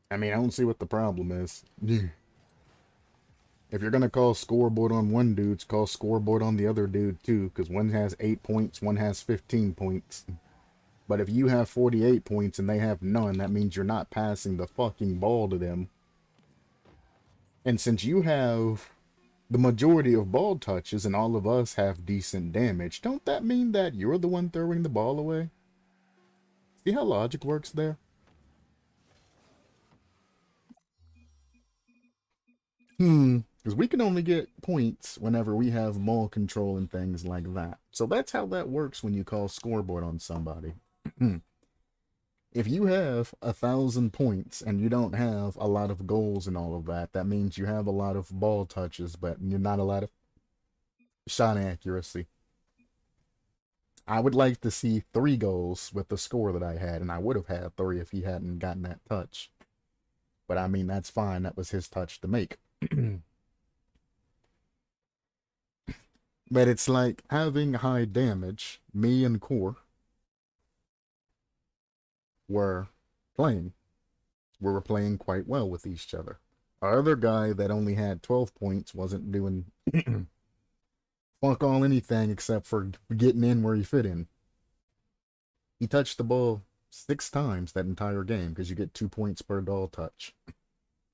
I mean, I don't see what the problem is. If you're gonna call scoreboard on one dude, call scoreboard on the other dude too, because one has 8 points, one has 15 points. But if you have 48 points and they have none, that means you're not passing the fucking ball to them. And since you have the majority of ball touches and all of us have decent damage, don't that mean that you're the one throwing the ball away? See how logic works there? Because we can only get points whenever we have ball control and things like that. So that's how that works when you call scoreboard on somebody. If you have 1,000 points and you don't have a lot of goals and all of that, that means you have a lot of ball touches, but you're not a lot of shot accuracy. I would like to see 3 goals with the score that I had, and I would have had 3 if he hadn't gotten that touch. But I mean, that's fine. That was his touch to make. But it's like having high damage. Me and Core were playing. We were playing quite well with each other. Our other guy that only had 12 points wasn't doing fuck all anything except for getting in where he fit in. He touched the ball 6 times that entire game because you get 2 points per ball touch.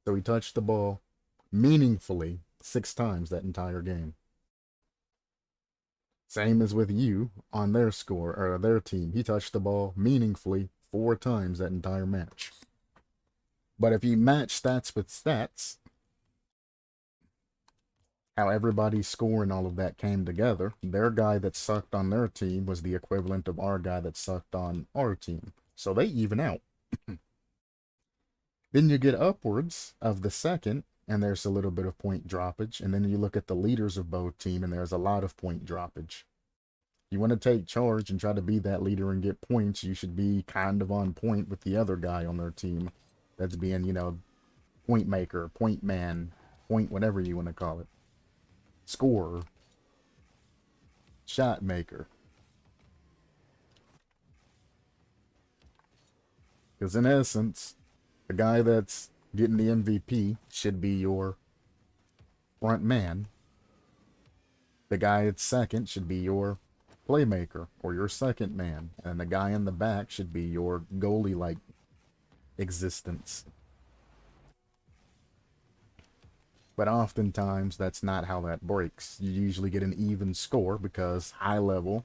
So he touched the ball meaningfully 6 times that entire game. Same as with you on their score or their team. He touched the ball meaningfully 4 times that entire match. But if you match stats with stats, how everybody's score and all of that came together, their guy that sucked on their team was the equivalent of our guy that sucked on our team. So they even out. Then you get upwards of the second, and there's a little bit of point droppage. And then you look at the leaders of both teams, and there's a lot of point droppage. You want to take charge and try to be that leader and get points, you should be kind of on point with the other guy on their team that's being, you know, point maker, point man, point whatever you want to call it. Scorer. Shot maker. Because in essence, the guy that's getting the MVP should be your front man. The guy that's second should be your playmaker or your second man. And the guy in the back should be your goalie-like existence. But oftentimes, that's not how that breaks. You usually get an even score because higher level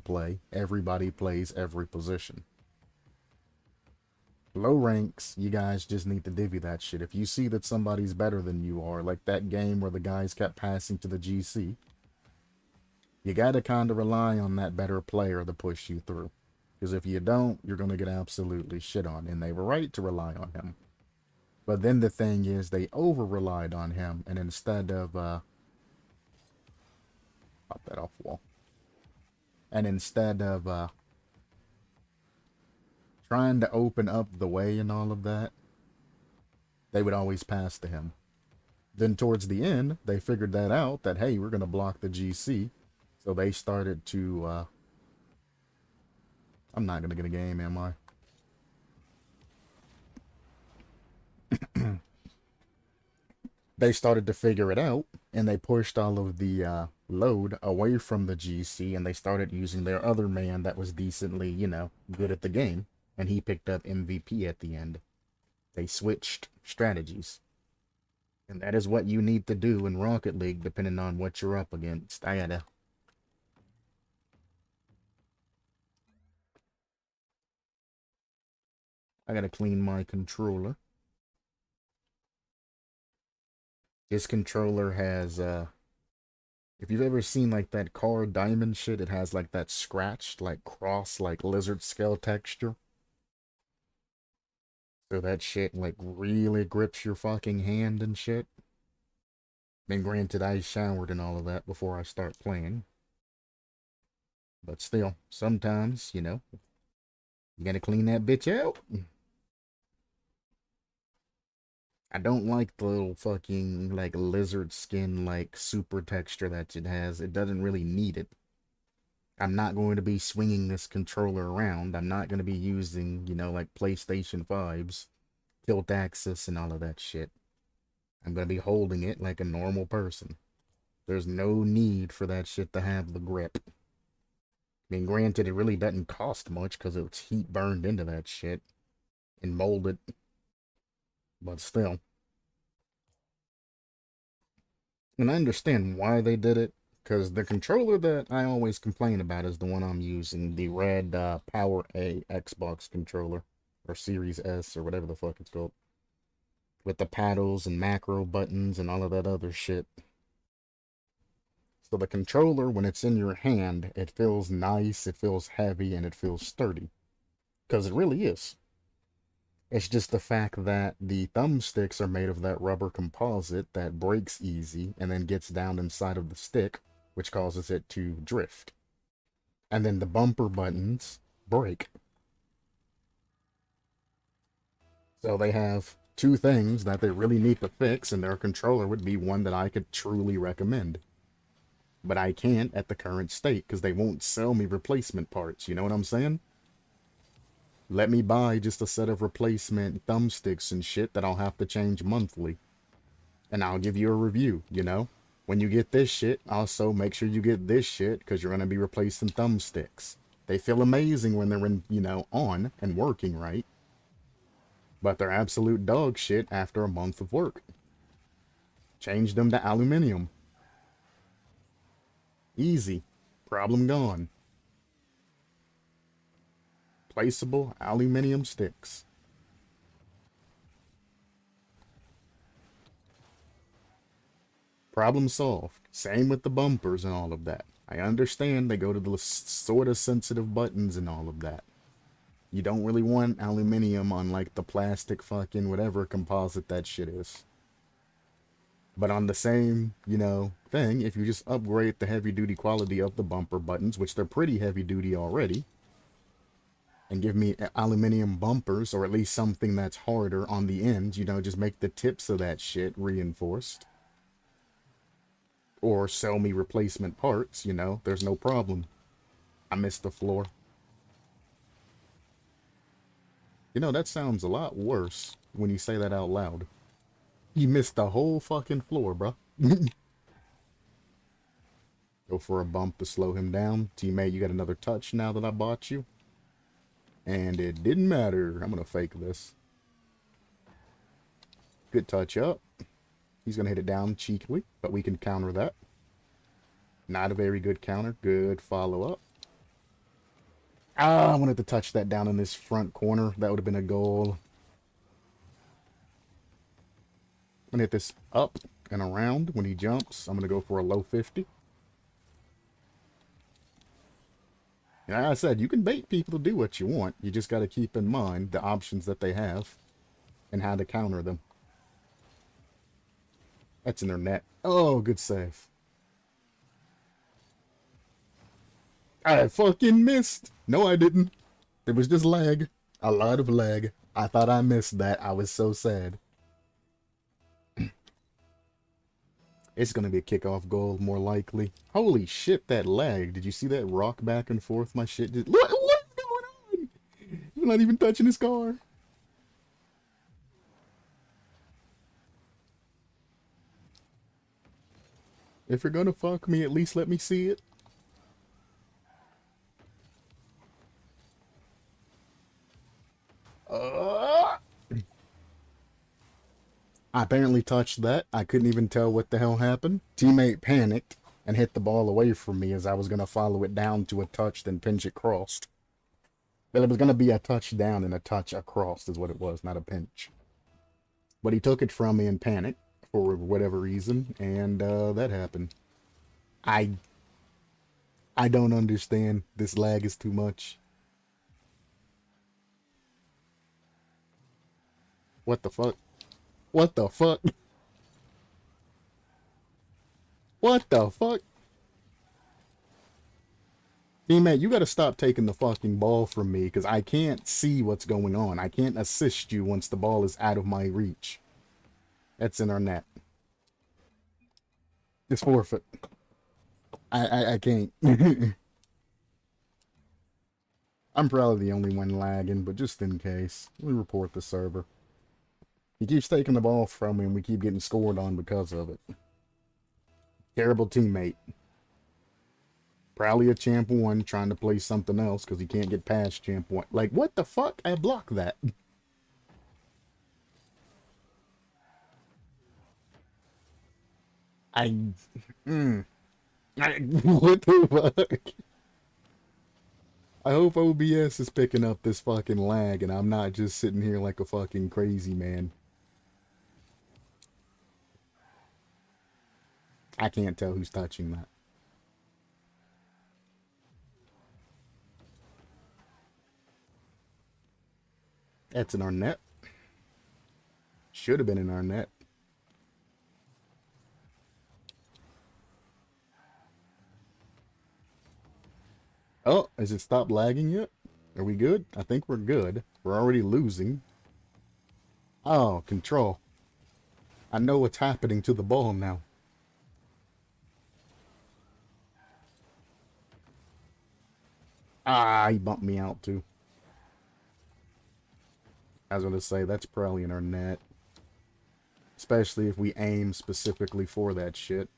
play, everybody plays every position. Low ranks, you guys just need to divvy that shit. If you see that somebody's better than you are, like that game where the guys kept passing to the GC, you gotta kind of rely on that better player to push you through. Because if you don't, you're gonna get absolutely shit on. And they were right to rely on him. But then the thing is, they over-relied on him, and instead of, pop that off wall. And instead of, trying to open up the way and all of that, they would always pass to him. Then towards the end, they figured that out, that, hey, we're going to block the GC. So they started to, I'm not going to get a game, am I? They started to figure it out, and they pushed all of the load away from the GC, and they started using their other man that was decently, you know, good at the game, and he picked up MVP at the end. They switched strategies. And that is what you need to do in Rocket League, depending on what you're up against. I gotta clean my controller. This controller has, if you've ever seen, like, that car diamond shit, it has, like, that scratched, like, cross, like, lizard scale texture. So that shit, like, really grips your fucking hand and shit. And granted, I showered and all of that before I start playing. But still, sometimes, you know, you gotta clean that bitch out. I don't like the little fucking, like, lizard skin, like, super texture that it has. It doesn't really need it. I'm not going to be swinging this controller around. I'm not going to be using, you know, like, PlayStation 5's tilt axis and all of that shit. I'm going to be holding it like a normal person. There's no need for that shit to have the grip. I mean, granted, it really doesn't cost much because it's heat burned into that shit and molded. But still. And I understand why they did it, because the controller that I always complain about is the one I'm using, the red Power A Xbox controller, or Series S, or whatever the fuck it's called, with the paddles and macro buttons and all of that other shit. So the controller, when it's in your hand, it feels nice, it feels heavy, and it feels sturdy. Because it really is. It's just the fact that the thumbsticks are made of that rubber composite that breaks easy and then gets down inside of the stick, which causes it to drift. And then the bumper buttons break. So they have two things that they really need to fix, and their controller would be one that I could truly recommend. But I can't at the current state because they won't sell me replacement parts, you know what I'm saying? Let me buy just a set of replacement thumbsticks and shit that I'll have to change monthly. And I'll give you a review, you know? When you get this shit, also make sure you get this shit because you're going to be replacing thumbsticks. They feel amazing when they're in, you know, on and working right. But they're absolute dog shit after a month of work. Change them to aluminum. Easy. Problem gone. Placeable aluminum sticks. Problem solved. Same with the bumpers and all of that. I understand they go to the sort of sensitive buttons and all of that. You don't really want aluminum on like the plastic fucking whatever composite that shit is. But on the same, you know, thing, if you just upgrade the heavy duty quality of the bumper buttons, which they're pretty heavy duty already, and give me aluminum bumpers, or at least something that's harder on the ends, you know, just make the tips of that shit reinforced. Or sell me replacement parts, you know, there's no problem. I missed the floor. You know, that sounds a lot worse when you say that out loud. You missed the whole fucking floor, bro. Go for a bump to slow him down. Teammate, you got another touch now that I bought you. And it didn't matter. I'm gonna fake this. Good touch up. He's gonna hit it down cheekily, but we can counter that. Not a very good counter. Good follow-up. Ah, I wanted to touch that down in this front corner. That would have been a goal. I'm gonna hit this up and around when he jumps. I'm gonna go for a low 50. And like I said, you can bait people to do what you want. You just gotta keep in mind the options that they have and how to counter them. That's in their net. Oh, good save. I fucking missed. No, I didn't. It was just lag. A lot of lag. I thought I missed that. I was so sad. It's going to be a kickoff goal, more likely. Holy shit, that lag. Did you see that rock back and forth? My shit just... What is going on? You're not even touching his car. If you're going to fuck me, at least let me see it. I apparently touched that. I couldn't even tell what the hell happened. Teammate panicked and hit the ball away from me as I was going to follow it down to a touch, then pinch it crossed. But it was going to be a touchdown and a touch across is what it was, not a pinch. But he took it from me in panic for whatever reason, and that happened. I I don't understand. This lag is too much. What the fuck? What the fuck? What the fuck? Teammate, you gotta stop taking the fucking ball from me, because I can't see what's going on. I can't assist you once the ball is out of my reach. That's in our net. It's forfeit. I can't. I'm probably the only one lagging, but just in case, we report the server. He keeps taking the ball from me, and we keep getting scored on because of it. Terrible teammate. Probably a champ 1 trying to play something else because he can't get past champ 1. Like, what the fuck? I blocked that. I... what the fuck? I hope OBS is picking up this fucking lag and I'm not just sitting here like a fucking crazy man. I can't tell who's touching that. That's in our net. Should have been in our net. Oh, has it stopped lagging yet? Are we good? I think we're good. We're already losing. Oh, control. I know what's happening to the ball now. Ah, he bumped me out too. I was going to say, that's probably in our net. Especially if we aim specifically for that shit.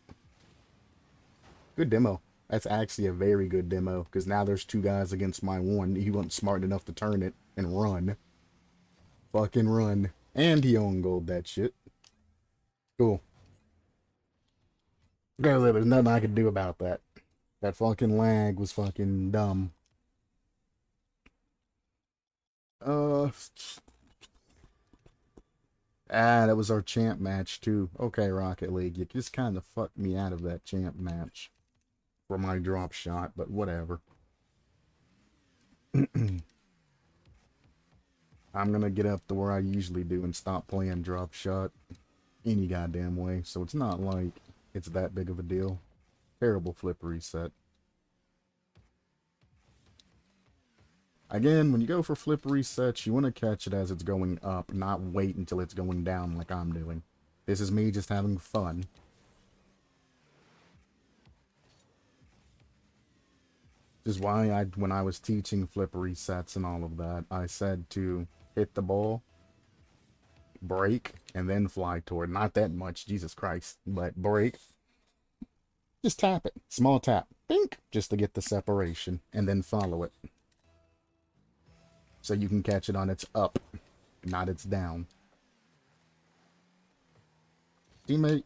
Good demo. That's actually a very good demo, because now there's 2 guys against my 1. He wasn't smart enough to turn it and run. Fucking run. And he own gold that shit. Cool. There's nothing I could do about that. That fucking lag was fucking dumb. That was our champ match too. Okay, Rocket League, you just kind of fucked me out of that champ match for my drop shot, but whatever. I'm gonna get up to where I usually do and stop playing drop shot any goddamn way, so it's not like it's that big of a deal. Terrible flip reset. Again, when you go for flip resets, you want to catch it as it's going up, not wait until it's going down like I'm doing. This is me just having fun. This is why when I was teaching flip resets and all of that, I said to hit the ball, break, and then fly toward. Not that much, Jesus Christ, but break. Just tap it. Small tap. Bink! Just to get the separation, and then follow it. So you can catch it on its up, not its down. Teammate.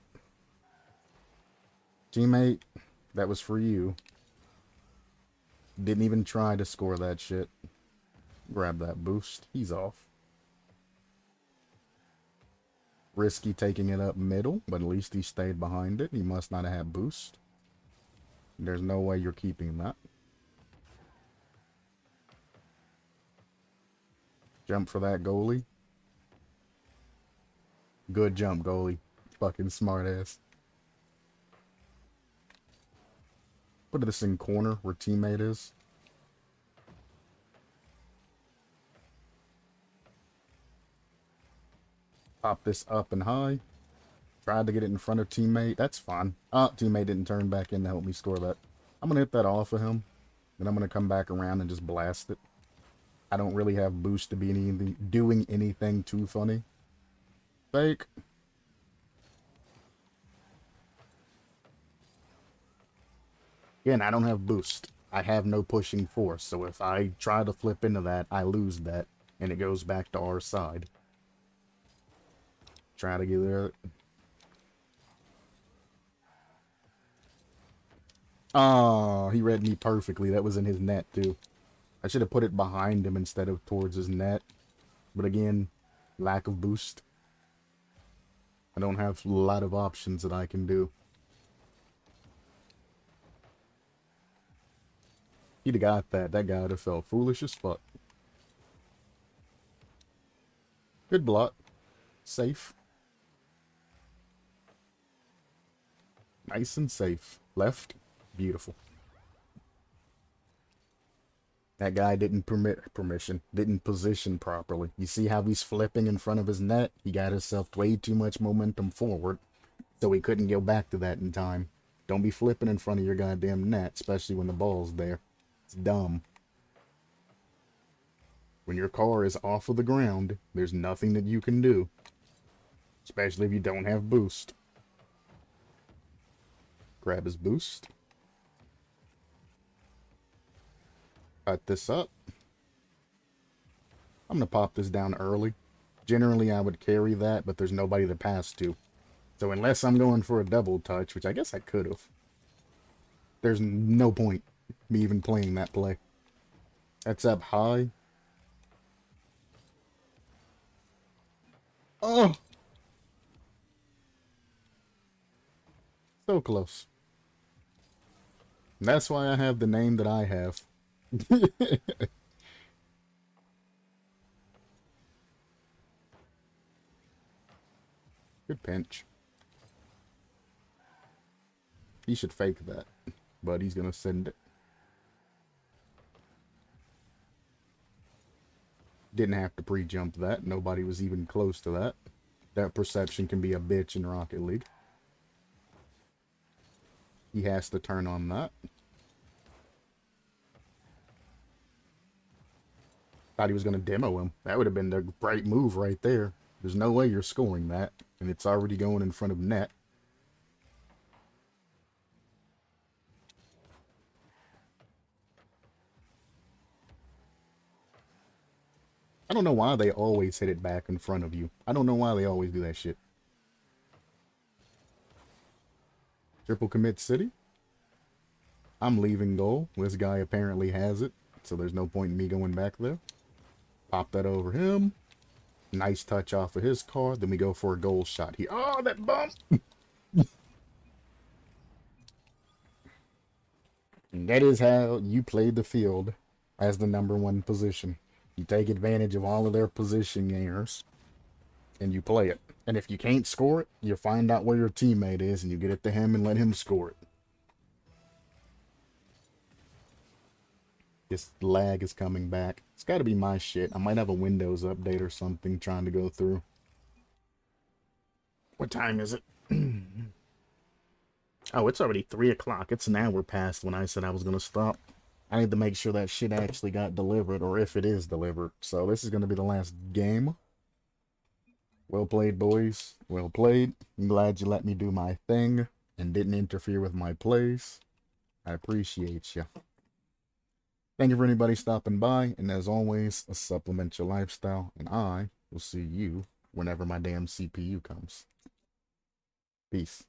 Teammate, that was for you. Didn't even try to score that shit. Grab that boost. He's off. Risky taking it up middle, but at least he stayed behind it. He must not have had boost. There's no way you're keeping that. Jump for that goalie. Good jump, goalie. Fucking smart ass. Put this in corner where teammate is. Pop this up and high. Tried to get it in front of teammate. That's fine. Teammate didn't turn back in to help me score that. I'm going to hit that off of him. Then I'm going to come back around and just blast it. I don't really have boost to be doing anything too funny. Fake. Again, I don't have boost. I have no pushing force. So if I try to flip into that, I lose that. And it goes back to our side. Try to get there. Oh, he read me perfectly. That was in his net, too. I should have put it behind him instead of towards his net. But again, lack of boost. I don't have a lot of options that I can do. He'd have got that. That guy would have felt foolish as fuck. Good block. Safe. Nice and safe. Left. Beautiful. That guy didn't didn't position properly. You see how he's flipping in front of his net? He got himself way too much momentum forward, so he couldn't go back to that in time. Don't be flipping in front of your goddamn net, especially when the ball's there. It's dumb. When your car is off of the ground, there's nothing that you can do, especially if you don't have boost. Grab his boost. Cut this up. I'm going to pop this down early. Generally, I would carry that, but there's nobody to pass to. So unless I'm going for a double touch, which I guess I could have, there's no point me even playing that play. That's up high. Oh! So close. That's why I have the name that I have. Good pinch. He should fake that, but he's gonna send it. Didn't have to pre-jump that. Nobody was even close to that. That perception can be a bitch in Rocket League. He has to turn on that. Thought he was going to demo him. That would have been the right move right there. There's no way you're scoring that. And it's already going in front of net. I don't know why they always hit it back in front of you. I don't know why they always do that shit. Triple commit city. I'm leaving goal. This guy apparently has it. So there's no point in me going back there. Pop that over him. Nice touch off of his car. Then we go for a goal shot here. Oh, that bump! And that is how you play the field as the #1 position. You take advantage of all of their position errors, and you play it. And if you can't score it, you find out where your teammate is, and you get it to him and let him score it. This lag is coming back. It's got to be my shit. I might have a Windows update or something trying to go through. What time is it? Oh, it's already 3 o'clock. It's an hour past when I said I was going to stop. I need to make sure that shit actually got delivered, or if it is delivered. So this is going to be the last game. Well played, boys. Well played. I'm glad you let me do my thing and didn't interfere with my plays. I appreciate you. Thank you for anybody stopping by, and as always, supplement your lifestyle, and I will see you whenever my damn CPU comes. Peace.